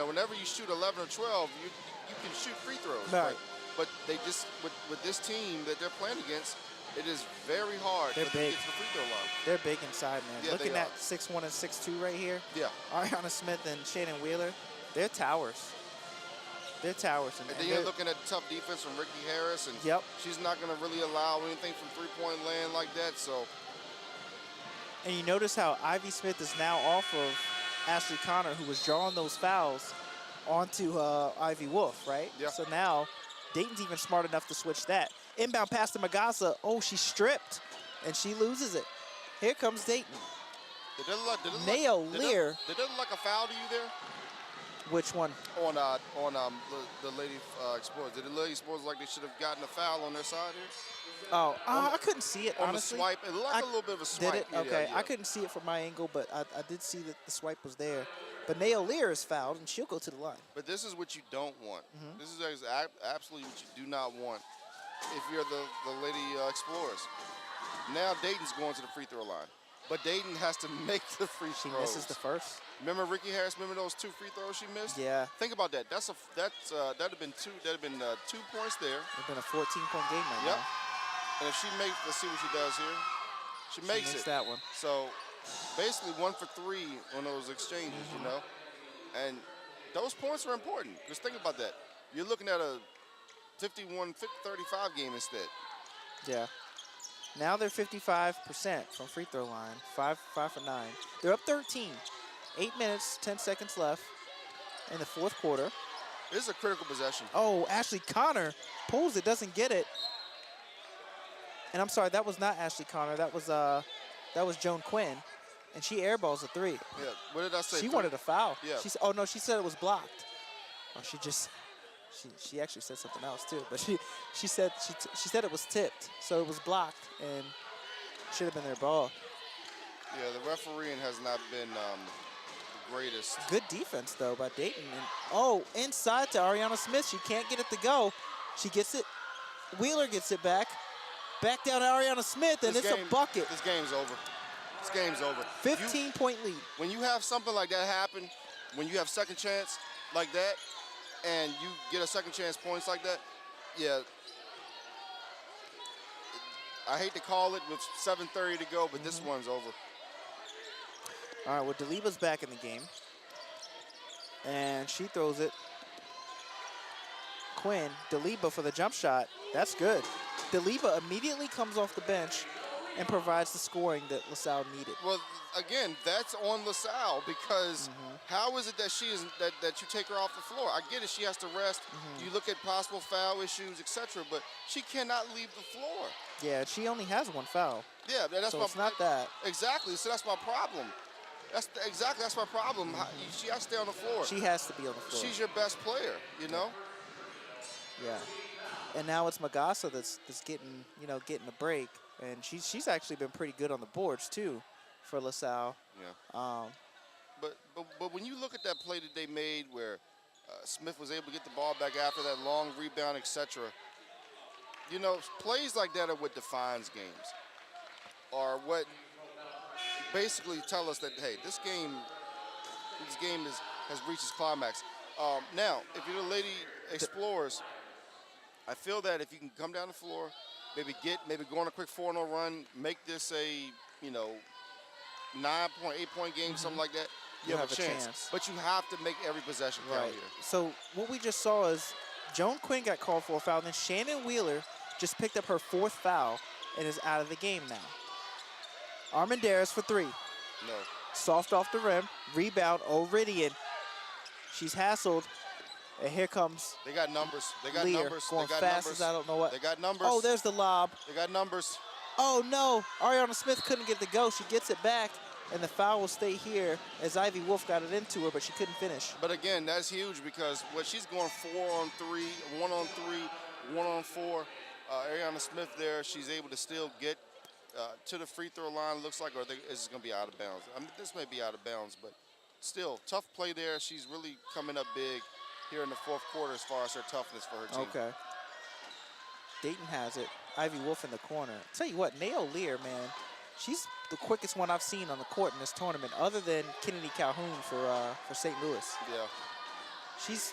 Whenever you shoot 11 or 12, you can shoot free throws. Right. But they just, with this team that they're playing against, it is very hard They're to big. get to the free throw line. They're big inside, man. Yeah, Looking they at are. 6'1" and 6'2" right here, Yeah. Ariana Smith and Shannon Wheeler, they're towers. They're towers. And then you're looking at tough defense from Ricky Harris, and she's not going to really allow anything from three-point land like that. So. And you notice how Ivy Smith is now off of Ashley Connor, who was drawing those fouls onto Ivy Wolf, right? Yeah. So now Dayton's even smart enough to switch that. Inbound pass to Magassa. Oh, she stripped. and she loses it. Here comes Dayton. Did it look, Nail Lear. Did it look like a foul to you there? Which one? On the Lady Explorers. Did the Lady Explorers like they should have gotten a foul on their side here? Oh, I couldn't see it, On honestly. the swipe, it looked like a little bit of a swipe. Did it? Yeah, Okay, yeah. I couldn't see it from my angle, but I did see that the swipe was there. But Nail Lear is fouled, and she'll go to the line. But this is what you don't want. This is absolutely what you do not want if you're the Lady Explorers. Now Dayton's going to the free throw line. But Dayton has to make the free throws. She misses the first. Remember Ricky Harris? Remember those 2 free throws she missed? Yeah. Think about that. That'd have been 2 points there. It's been a 14-point game right Yep. now. And if she makes, let's see what she does here. She makes it. That one. So basically 1 for 3 on those exchanges, you know. And those points are important. Just think about that. You're looking at a 51-35 game instead. Yeah. Now they're 55% from free throw line, 5 for 9. They're up 13. 8 minutes, 10 seconds left in the fourth quarter. This is a critical possession. Oh, Ashley Connor pulls it, doesn't get it. And I'm sorry, that was not Ashley Connor. That was Joan Quinn, and she airballs a 3. Yeah. What did I say? She wanted a foul. Yeah. Oh no, she said it was blocked. Oh, she actually said something else too. But she said it was tipped, so it was blocked and should have been their ball. Yeah, the refereeing has not been the greatest. Good defense though by Dayton. And inside to Ariana Smith. She can't get it to go. She gets it. Wheeler gets it back. Back down to Ariana Smith, and it's a bucket. This game's over. This game's over. 15-point lead. When you have something like that happen, when you have second chance like that, and you get a second chance points like that, yeah. I hate to call it with 7:30 to go, but this one's over. All right, well, Daliba's back in the game. And she throws it. Quinn, Daliba for the jump shot. That's good. Daliba immediately comes off the bench and provides the scoring that LaSalle needed. Well, again, that's on LaSalle because how is it that that you take her off the floor? I get it, she has to rest. You look at possible foul issues, etc., but she cannot leave the floor. Yeah, she only has 1 foul. Yeah, that's So it's not that. Exactly. So that's my problem. That's my problem. She has to stay on the floor. She has to be on the floor. She's your best player, you know. Yeah. And now it's Magassa that's getting a break, and she's actually been pretty good on the boards too, for LaSalle. Yeah. But when you look at that play that they made where Smith was able to get the ball back after that long rebound, etc. You know, plays like that are what defines games, or what basically tell us that hey, this game has reached its climax. Now, if you're the Lady Explorers, I feel that if you can come down the floor, maybe go on a quick 4-0 run, make this a 9-point, 8-point game, something like that, you have a chance. But you have to make every possession count here. So what we just saw is Joan Quinn got called for a foul, and then Shannon Wheeler just picked up her 4th foul and is out of the game now. Armendariz for 3. No. Soft off the rim. Rebound, O'Ridian. She's hassled. And here comes They got numbers. They got Lear numbers. going They got fast numbers. as I don't know what. They got numbers. Oh, there's the lob. They got numbers. Oh, no. Ariana Smith couldn't get the go. She gets it back, and the foul will stay here as Ivy Wolf got it into her, but she couldn't finish. But again, that's huge because what she's going 4-on-3, 1-on-3, 1-on-4. Ariana Smith there, she's able to still get to the free throw line. Looks like, or this is going to be out of bounds. I mean, this may be out of bounds, but still, tough play there. She's really coming up big here in the fourth quarter as far as her toughness for her team. Okay. Dayton has it. Ivy Wolf in the corner. Tell you what, Nail Lear, man, she's the quickest one I've seen on the court in this tournament, other than Kennedy Calhoun for St. Louis. Yeah. She's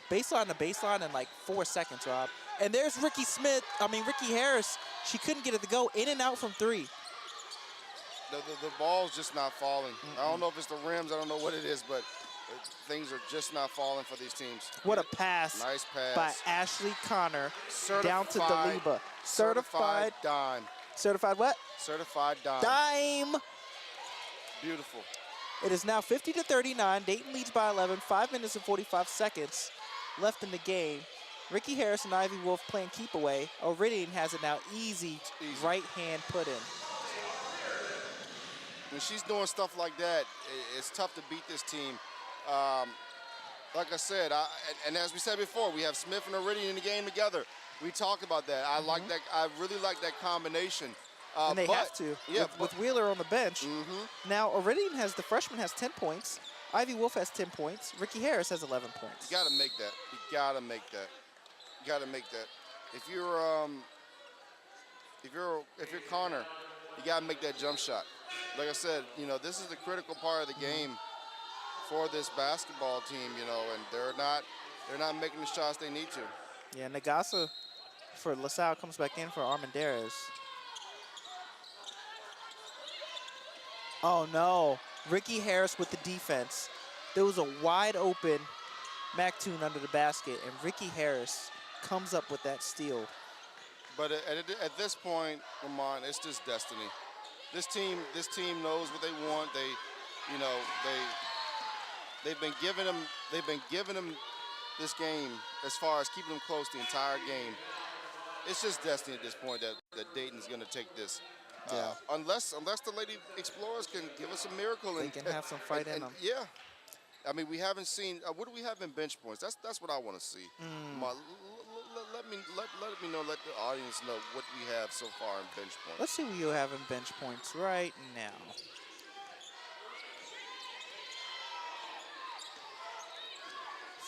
baseline to baseline in like 4 seconds, Rob. And there's Ricky Harris. She couldn't get it to go. In and out from 3. The ball's just not falling. I don't know if it's the rims. I don't know what it is, but things are just not falling for these teams. What a pass. Nice pass. By Ashley Connor. Certified, down to Daliba. Certified dime. Certified what? Certified dime. Dime. Beautiful. It is now 50-39. Dayton leads by 11. 5 minutes and 45 seconds left in the game. Ricky Harris and Ivy Wolf playing keep away. Iridian has it now easy. Right hand put in. When she's doing stuff like that, it's tough to beat this team. Like I said, and as we said before, we have Smith and Iridian in the game together. We talked about that. I like that. I really like that combination. And they have to. Yeah, with Wheeler on the bench. Now, Iridian the freshman has 10 points. Ivy Wolf has 10 points. Ricky Harris has 11 points. You got to make that. You got to make that. You got to make that. If you're Connor, you got to make that jump shot. Like I said, this is the critical part of the game for this basketball team, and they're not making the shots they need to. Yeah, Nagasa for LaSalle comes back in for Armendariz. Oh no, Ricky Harris with the defense. There was a wide open Mactoon under the basket, and Ricky Harris comes up with that steal. But at this point, Lamont, it's just destiny. This team knows what they want. They've been giving them this game as far as keeping them close the entire game. It's just destiny at this point that Dayton's going to take this. Yeah. Unless the Lady Explorers can give us a miracle. They can have some fight in them. Yeah. I mean, we haven't seen. What do we have in bench points? That's what I want to see. Let me know. Let the audience know what we have so far in bench points. Let's see what you have in bench points right now.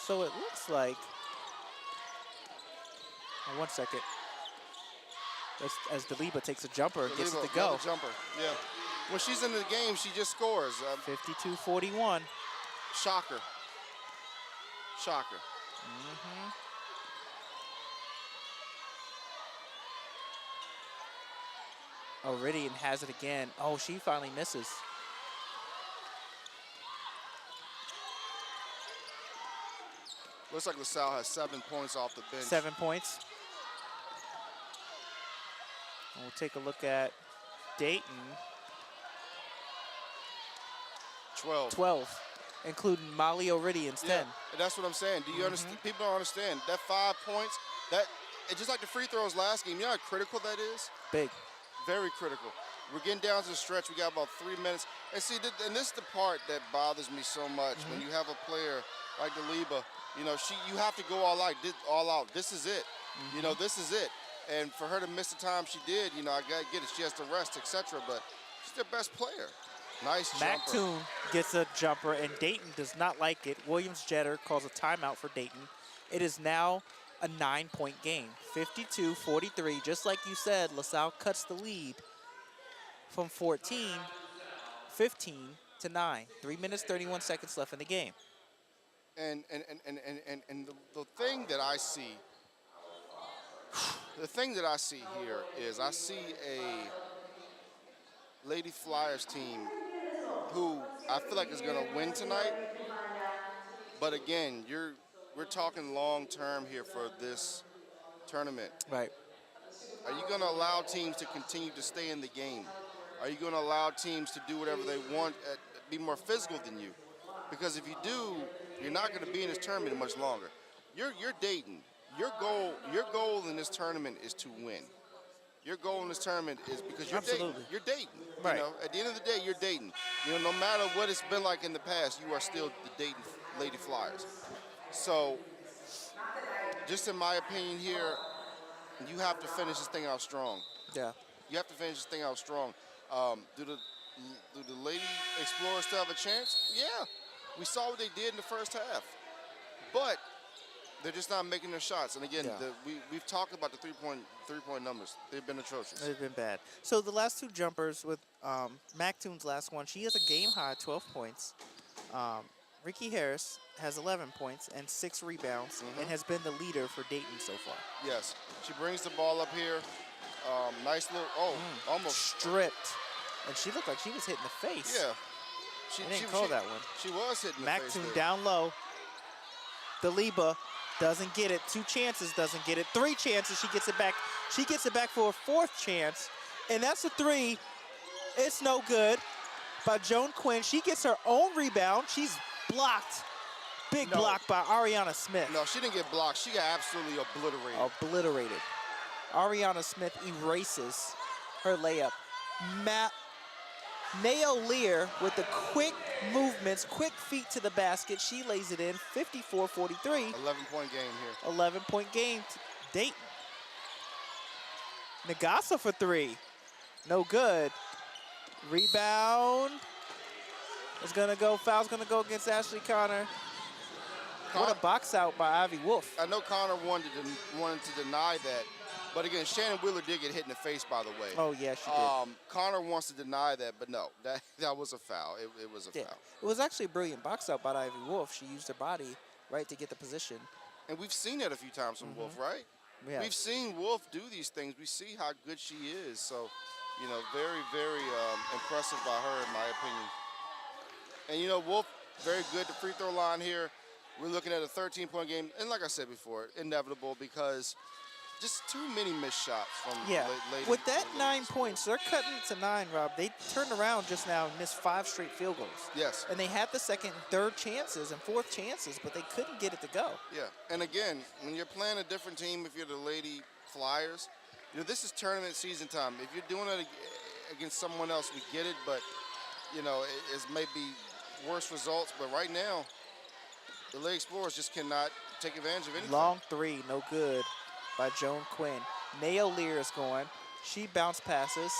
So it looks like. Oh, 1 second. As Daliba takes a jumper, gets it to go. Jumper, yeah. When she's in the game, she just scores. 52-41. Shocker. Iridian has it again. Oh, she finally misses. Looks like LaSalle has 7 points off the bench. 7 points. And we'll take a look at Dayton. 12, including Molly Iridian's 10. And that's what I'm saying. Do you understand? People don't understand. That 5 points, it's just like the free throws last game. You know how critical that is? Big. Very critical. We're getting down to the stretch. We got about 3 minutes. And see, and this is the part that bothers me so much. When you have a player like Daliba, you have to go all out. This is it. This is it. And for her to miss the time she did, I got to get it. She has to rest, etc. But she's their best player. Nice jumper. Mactoon gets a jumper, and Dayton does not like it. Williams-Jeter calls a timeout for Dayton. It is now a 9-point game, 52-43. Just like you said, LaSalle cuts the lead from 14, 15 to 9. 3 minutes, 31 seconds left in the game. And the thing that I see, here is I see a Lady Flyers team who I feel like is going to win tonight. But again, we're talking long term here for this tournament. Right. Are you going to allow teams to continue to stay in the game? Are you going to allow teams to do whatever they want, be more physical than you? Because if you do, you're not going to be in this tournament much longer. You're Dayton. Your goal in this tournament is to win. Your goal in this tournament is because you're Dayton. You're Dayton. Right. At the end of the day, you're Dayton. No matter what it's been like in the past, you are still the Dayton Lady Flyers. So, just in my opinion here, you have to finish this thing out strong. Yeah. You have to finish this thing out strong. Do the Lady Explorers still have a chance? Yeah. We saw what they did in the first half. But they're just not making their shots. And again, we've talked about the three-point numbers. They've been atrocious. They've been bad. So the last two jumpers with Mactoon's last one, she has a game-high 12 points. Ricky Harris has 11 points and 6 rebounds and has been the leader for Dayton so far. Yes. She brings the ball up here. Nice little, almost. Stripped. And she looked like she was hit in the face. Yeah. She didn't call that one. She was hitting the face. Mactoon down low. Daliba doesn't get it. 2 chances, doesn't get it. 3 chances, she gets it back. She gets it back for a 4th chance. And that's a 3. It's no good by Joan Quinn. She gets her own rebound. She's blocked Big No. block by Ariana Smith. No, she didn't get blocked. She got absolutely obliterated. Obliterated. Ariana Smith erases her layup. Nayo Lear with the quick movements, quick feet to the basket. She lays it in, 54-43. 11-point game here. 11-point game to Dayton. Nagasa for three. No good. Rebound. It's gonna go, foul's gonna go against Ashley Connor. What a box out by Ivy Wolf. I know Connor wanted to deny that, but again, Shannon Wheeler did get hit in the face, by the way. Oh yeah, she did. Connor wants to deny that, but no, that was a foul. It was a foul. It was actually a brilliant box out by Ivy Wolf. She used her body, right, to get the position. And we've seen that a few times from Wolf, right? Yeah. We've seen Wolf do these things. We see how good she is. So, you know, very, very impressive by her, in my opinion. And, you know, Wolf, very good at the free throw line here. We're looking at a 13-point game. And like I said before, inevitable because just too many missed shots from late. With that 9 points, they're cutting it to 9, Rob. They turned around just now and missed 5 straight field goals. Yes. And they had the second and third chances and fourth chances, but they couldn't get it to go. Yeah. And again, when you're playing a different team, if you're the Lady Flyers, you know, this is tournament season time. If you're doing it against someone else, we get it, but, you know, it's maybe worse results. But right now, the Lady Explorers just cannot take advantage of anything. Long three, no good by Joan Quinn. Nayo Lear is going. She bounce passes.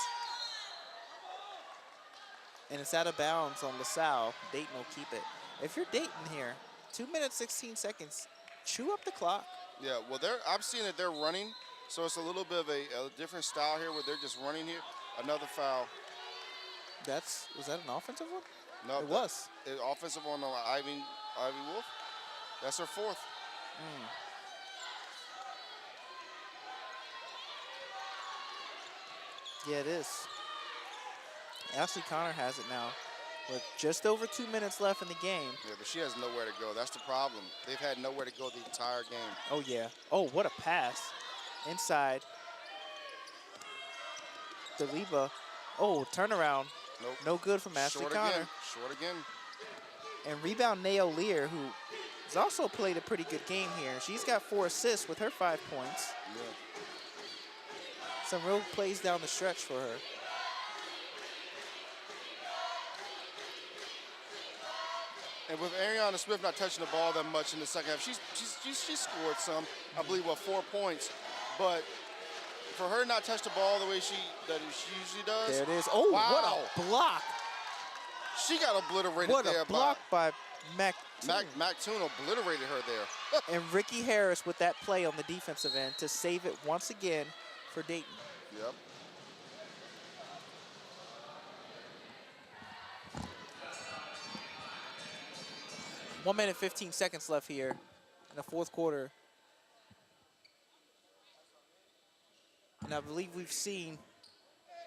And it's out of bounds on LaSalle. Dayton will keep it. If you're Dayton here, 2 minutes, 16 seconds, chew up the clock. Yeah, well, I'm seeing that they're running, so it's a little bit of a different style here where they're just running here. Another foul. Was that an offensive one? No, it was. Offensive on Ivy Wolf. That's her fourth. Yeah, it is. Ashley Connor has it now with just over 2 minutes left in the game. Yeah, but she has nowhere to go. That's the problem. They've had nowhere to go the entire game. Oh, yeah. Oh, what a pass. Inside. Deliba. Oh, turnaround. Nope. No good from Ashley Connor. Short again. And rebound Nayo Lear, who has also played a pretty good game here. She's got 4 assists with her 5 points. Yeah. Some real plays down the stretch for her. And with Ariana Smith not touching the ball that much in the second half, she scored some. I believe 4 points, but for her not touch the ball the way she usually does. There it is. Oh, wow. What a block! She got obliterated What there. A block by Mac Toon obliterated her there. And Ricky Harris with that play on the defensive end to save it once again for Dayton. Yep. One minute, 15 seconds left here in the fourth quarter. And I believe we've seen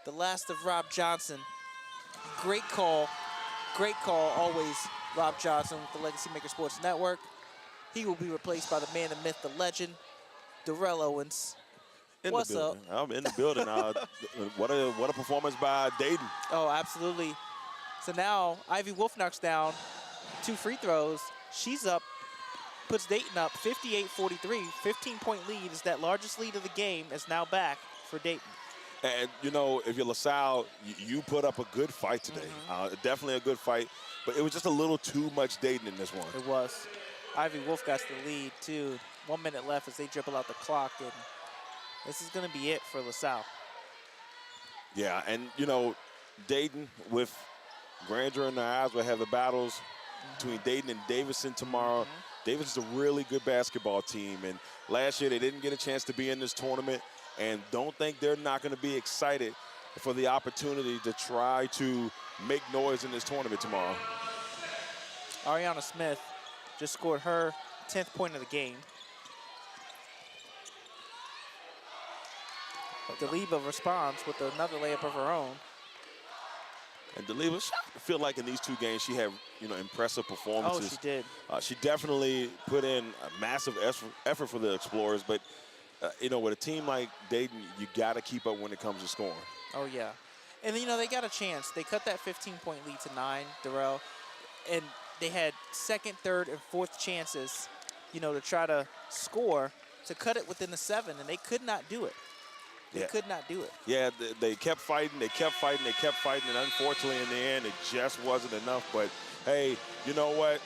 the last of Robb Johnson. Great call always, Robb Johnson with the Legacy Maker Sports Network. He will be replaced by the man, the myth, the legend, Darrell Owens. What's up? I'm in the building. What a performance by Dayton. Oh, absolutely. So now Ivy Wolf knocks down 2 free throws. She's up, puts Dayton up 58-43. 15-point lead is that largest lead of the game is now back for Dayton. And, you know, if you're LaSalle, you put up a good fight today. Definitely a good fight. But it was just a little too much Dayton in this one. It was. Ivy Wolf got the lead, too. 1 minute left as they dribble out the clock. And this is going to be it for LaSalle. Yeah, and, you know, Dayton with grandeur in their eyes will have the battles between Dayton and Davidson tomorrow. Davidson's a really good basketball team. And last year they didn't get a chance to be in this tournament. And don't think they're not going to be excited for the opportunity to try to make noise in this tournament tomorrow. Ariana Smith just scored her 10th point of the game. Deliba responds with another layup of her own. And Deliba, I feel like in these 2 games she had, you know, impressive performances. Oh, she did. She definitely put in a massive effort for the Explorers, but you know, with a team like Dayton, you got to keep up when it comes to scoring. Oh, yeah. And, you know, they got a chance. They cut that 15-point lead to 9, Darrell. And they had second, third, and fourth chances, to try to score, to cut it within the 7, and they could not do it. They could not do it. Yeah, they kept fighting, they kept fighting, and unfortunately in the end it just wasn't enough. But hey, you know what?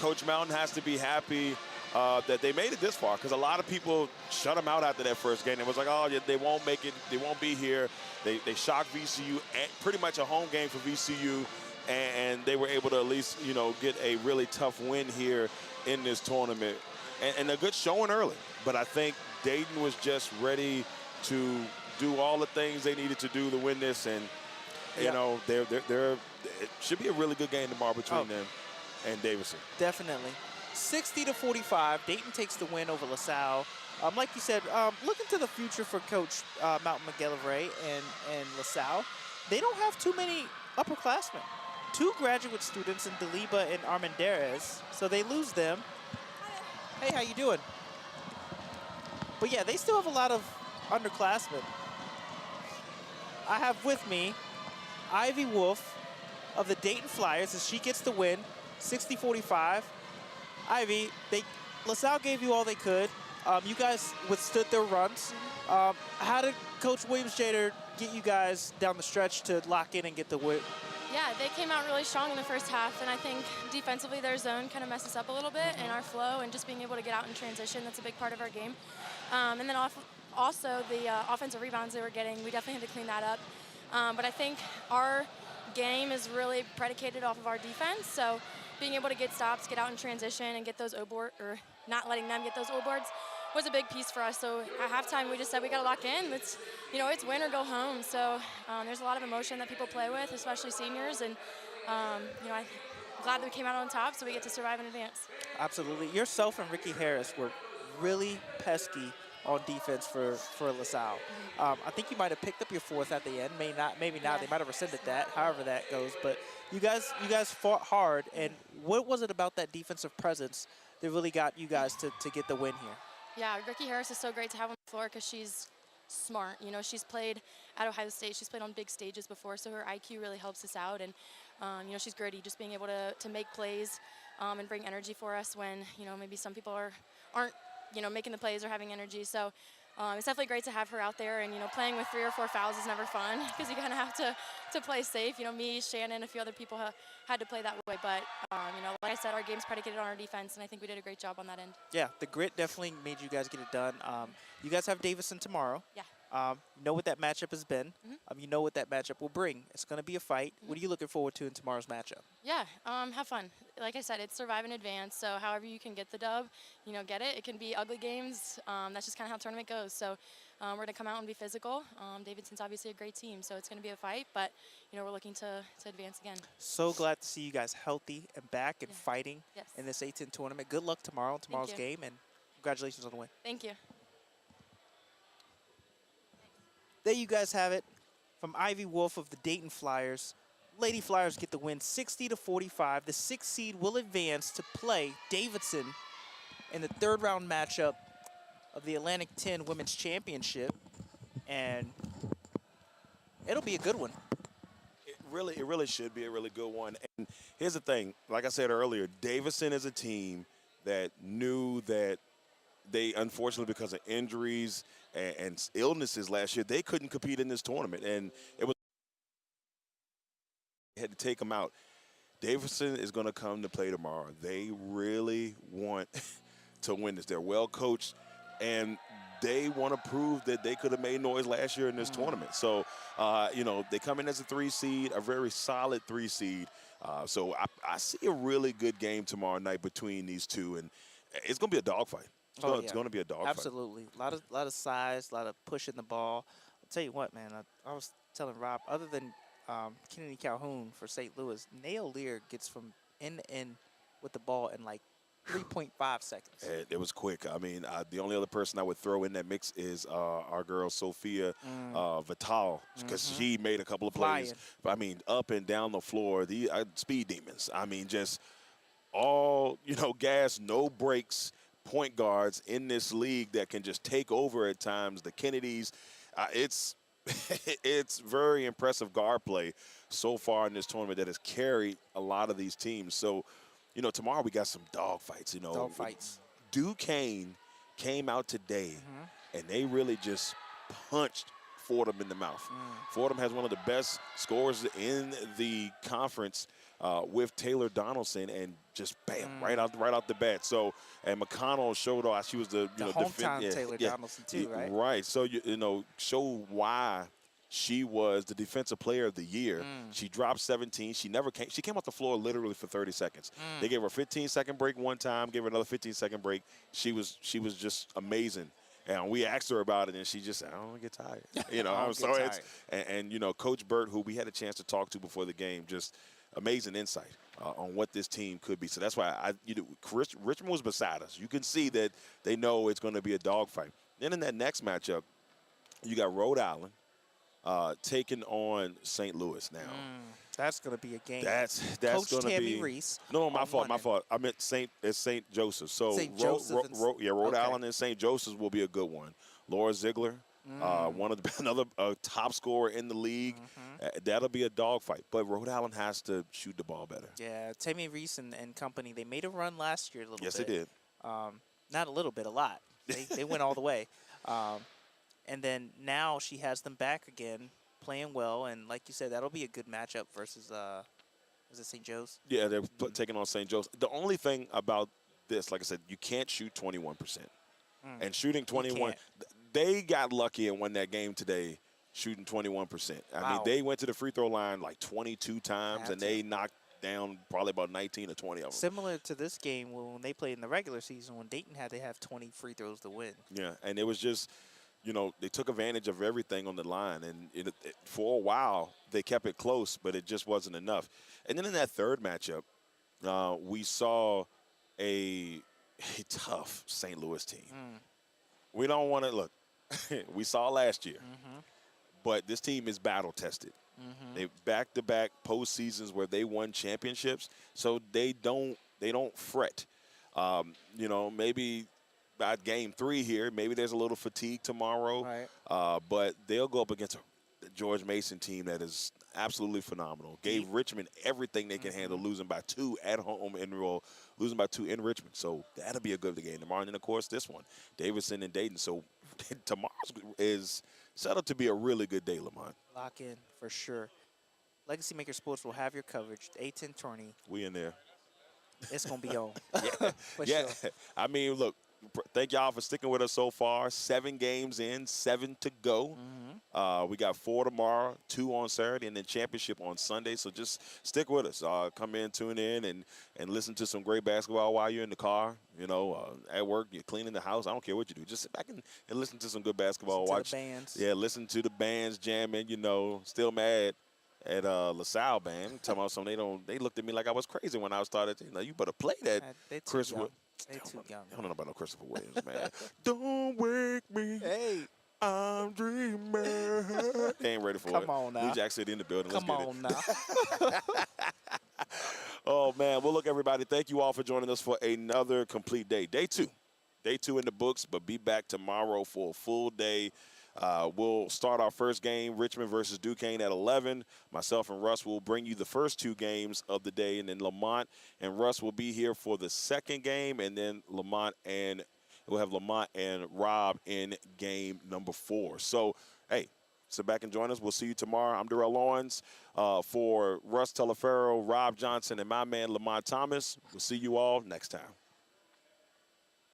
Coach Mountain has to be happy that they made it this far, because a lot of people shut them out after that first game. It was like, oh, yeah, they won't make it, they won't be here. They shocked VCU, pretty much a home game for VCU, and they were able to at least, get a really tough win here in this tournament. And a good showing early. But I think Dayton was just ready to do all the things they needed to do to win this, and it should be a really good game tomorrow between them and Davidson. Definitely. 60-45, Dayton takes the win over LaSalle. Like you said, looking to the future for Coach Mountain McGillivray and LaSalle, they don't have too many upperclassmen. 2 graduate students in Deliba and Armendariz, so they lose them. Hey, how you doing? But yeah, they still have a lot of underclassmen. I have with me Ivy Wolf of the Dayton Flyers as she gets the win, 60-45. Ivy, LaSalle gave you all they could. You guys withstood their runs. How did Coach Williams-Jader get you guys down the stretch to lock in and get the win? Yeah, they came out really strong in the first half, and I think defensively their zone kind of messed us up a little bit, and our flow and just being able to get out in transition, that's a big part of our game. And then also the offensive rebounds they were getting, we definitely had to clean that up. But I think our game is really predicated off of our defense, so being able to get stops, get out in transition, and get those O-board, or not letting them get those O-boards, was a big piece for us. So at halftime, we just said we got to lock in. It's win or go home. So there's a lot of emotion that people play with, especially seniors, and I'm glad that we came out on top, so we get to survive in advance. Absolutely. Yourself and Ricky Harris were really pesky on defense for LaSalle. I think you might have picked up your 4th at the end. Maybe not. Yeah. They might have rescinded that, however that goes. But you guys fought hard. And what was it about that defensive presence that really got you guys to get the win here? Yeah, Ricky Harris is so great to have on the floor because she's smart. She's played at Ohio State. She's played on big stages before, so her IQ really helps us out. And, she's gritty, just being able to make plays and bring energy for us when, maybe some people aren't making the plays or having energy. So it's definitely great to have her out there. And, playing with 3 or 4 fouls is never fun because you kind of have to play safe. Me, Shannon, a few other people had to play that way. But, like I said, our game's predicated on our defense, and I think we did a great job on that end. Yeah, the grit definitely made you guys get it done. You guys have Davidson tomorrow. Yeah. You know what that matchup has been. You know what that matchup will bring. It's going to be a fight. What are you looking forward to in tomorrow's matchup? Yeah, have fun. Like I said, it's survive in advance. So however you can get the dub, get it. It can be ugly games. That's just kind of how the tournament goes. So we're going to come out and be physical. Davidson's obviously a great team, so it's going to be a fight. But, we're looking to advance again. So glad to see you guys healthy and back and fighting in this A-10 tournament. Good luck tomorrow's game, and congratulations on the win. Thank you. There you guys have it from Ivy Wolf of the Dayton Flyers. Lady Flyers get the win 60-45. The 6th seed will advance to play Davidson in the 3rd round matchup of the Atlantic 10 Women's Championship. And it'll be a good one. It really should be a really good one. And here's the thing, like I said earlier, Davidson is a team that knew that they, unfortunately, because of injuries and illnesses last year, they couldn't compete in this tournament, and it was had to take them out. Davidson is going to come to play tomorrow. They really want to win this. They're well coached, and they want to prove that they could have made noise last year in this tournament. So, they come in as a 3 seed, a very solid 3 seed. So I see a really good game tomorrow night between these two, and it's going to be a dogfight. It's going to be a dogfight. Absolutely. A lot of size, a lot of pushing the ball. I'll tell you what, man, I was telling Rob, other than Kennedy Calhoun for St. Louis, Nail Lear gets from end to end with the ball in like 3.5 seconds. It was quick. I mean, the only other person I would throw in that mix is our girl Sophia Vital, because she made a couple of plays. I mean, up and down the floor, the speed demons. I mean, just all, gas, no brakes, point guards in this league that can just take over at times. The Kennedys, it's very impressive guard play so far in this tournament that has carried a lot of these teams. So, tomorrow we got some dog fights. Dog fights. Duquesne came out today, and they really just punched Fordham in the mouth. Fordham has one of the best scorers in the conference with Taylor Donaldson, and just bam, right out the bat. So, and McConnell showed off. She was the hometown Taylor Donaldson too, right? Right. So show why she was the defensive player of the year. She dropped 17. She came off the floor literally for 30 seconds. They gave her a 15-second break one time, gave her another 15-second break. She was just amazing. And we asked her about it, and she just said, I don't want to get tired. So it's and Coach Burt, who we had a chance to talk to before the game, just amazing insight on what this team could be. So that's why Richmond was beside us. You can see that they know it's going to be a dogfight. Then in that next matchup, you got Rhode Island taking on St. Louis now. That's going to be a game. That's Coach going to be. Tammy Reese. No, my fault. I meant St. Joseph's. So St. Joseph Rhode Island and St. Joseph's will be a good one. Laura Ziegler, another top scorer in the league. That'll be a dogfight. But Rhode Island has to shoot the ball better. Yeah, Tammy Reese and company, they made a run last year a little bit. Yes, they did. Not a little bit, a lot. They went all the way. And then now she has them back again, playing well. And like you said, that'll be a good matchup versus, is it St. Joe's? Yeah, they're taking on St. Joe's. The only thing about this, like I said, you can't shoot 21%. And shooting 21, they got lucky and won that game today shooting 21%. I mean, they went to the free throw line like 22 times, and they knocked down probably about 19 or 20 of them. Similar to this game when they played in the regular season when Dayton had to have 20 free throws to win. Yeah, and it was just, they took advantage of everything on the line. And for a while, they kept it close, but it just wasn't enough. And then in that third matchup, we saw a tough St. Louis team. We don't want to look. We saw last year, but this team is battle tested. They back-to-back postseasons where they won championships, so they don't fret. Maybe by game 3 here, maybe there's a little fatigue tomorrow, but they'll go up against the George Mason team that is absolutely phenomenal. Gave Richmond everything they can handle, losing by 2 at home losing by 2 in Richmond. So that'll be a good game tomorrow. And then, of course, this one, Davidson and Dayton. So tomorrow's is set up to be a really good day, Lamont. Lock in for sure. Legacy Maker Sports will have your coverage. The A-10 tourney. We in there. It's going to be on. Sure. I mean, look, thank y'all for sticking with us so far. 7 games in, 7 to go. We got 4 tomorrow, 2 on Saturday, and then championship on Sunday. So just stick with us. Come in, tune in, and listen to some great basketball while you're in the car. At work, you're cleaning the house. I don't care what you do. Just sit back and listen to some good basketball. Watch the bands. Yeah, listen to the bands jamming. Still mad at LaSalle band. Talking about something. They looked at me like I was crazy when I started. You better play that, Chris. They too young. I don't know about no Christopher Williams, man. Don't wake me. Hey. I'm dreaming. They ain't ready for it. Come on now. New Jack City in the building. Let's get it. Come on now. Oh, man. Well, look, everybody, thank you all for joining us for another complete day. Day 2. Day 2 in the books, but be back tomorrow for a full day. We'll start our first game, Richmond versus Duquesne, at 11. Myself and Russ will bring you the first 2 games of the day, and then Lamont and Russ will be here for the second game, and then we'll have Lamont and Robb in game number 4. So, hey, sit back and join us. We'll see you tomorrow. I'm Darrell Owens for Russ Telefero, Robb Johnson, and my man Lamont Thomas. We'll see you all next time.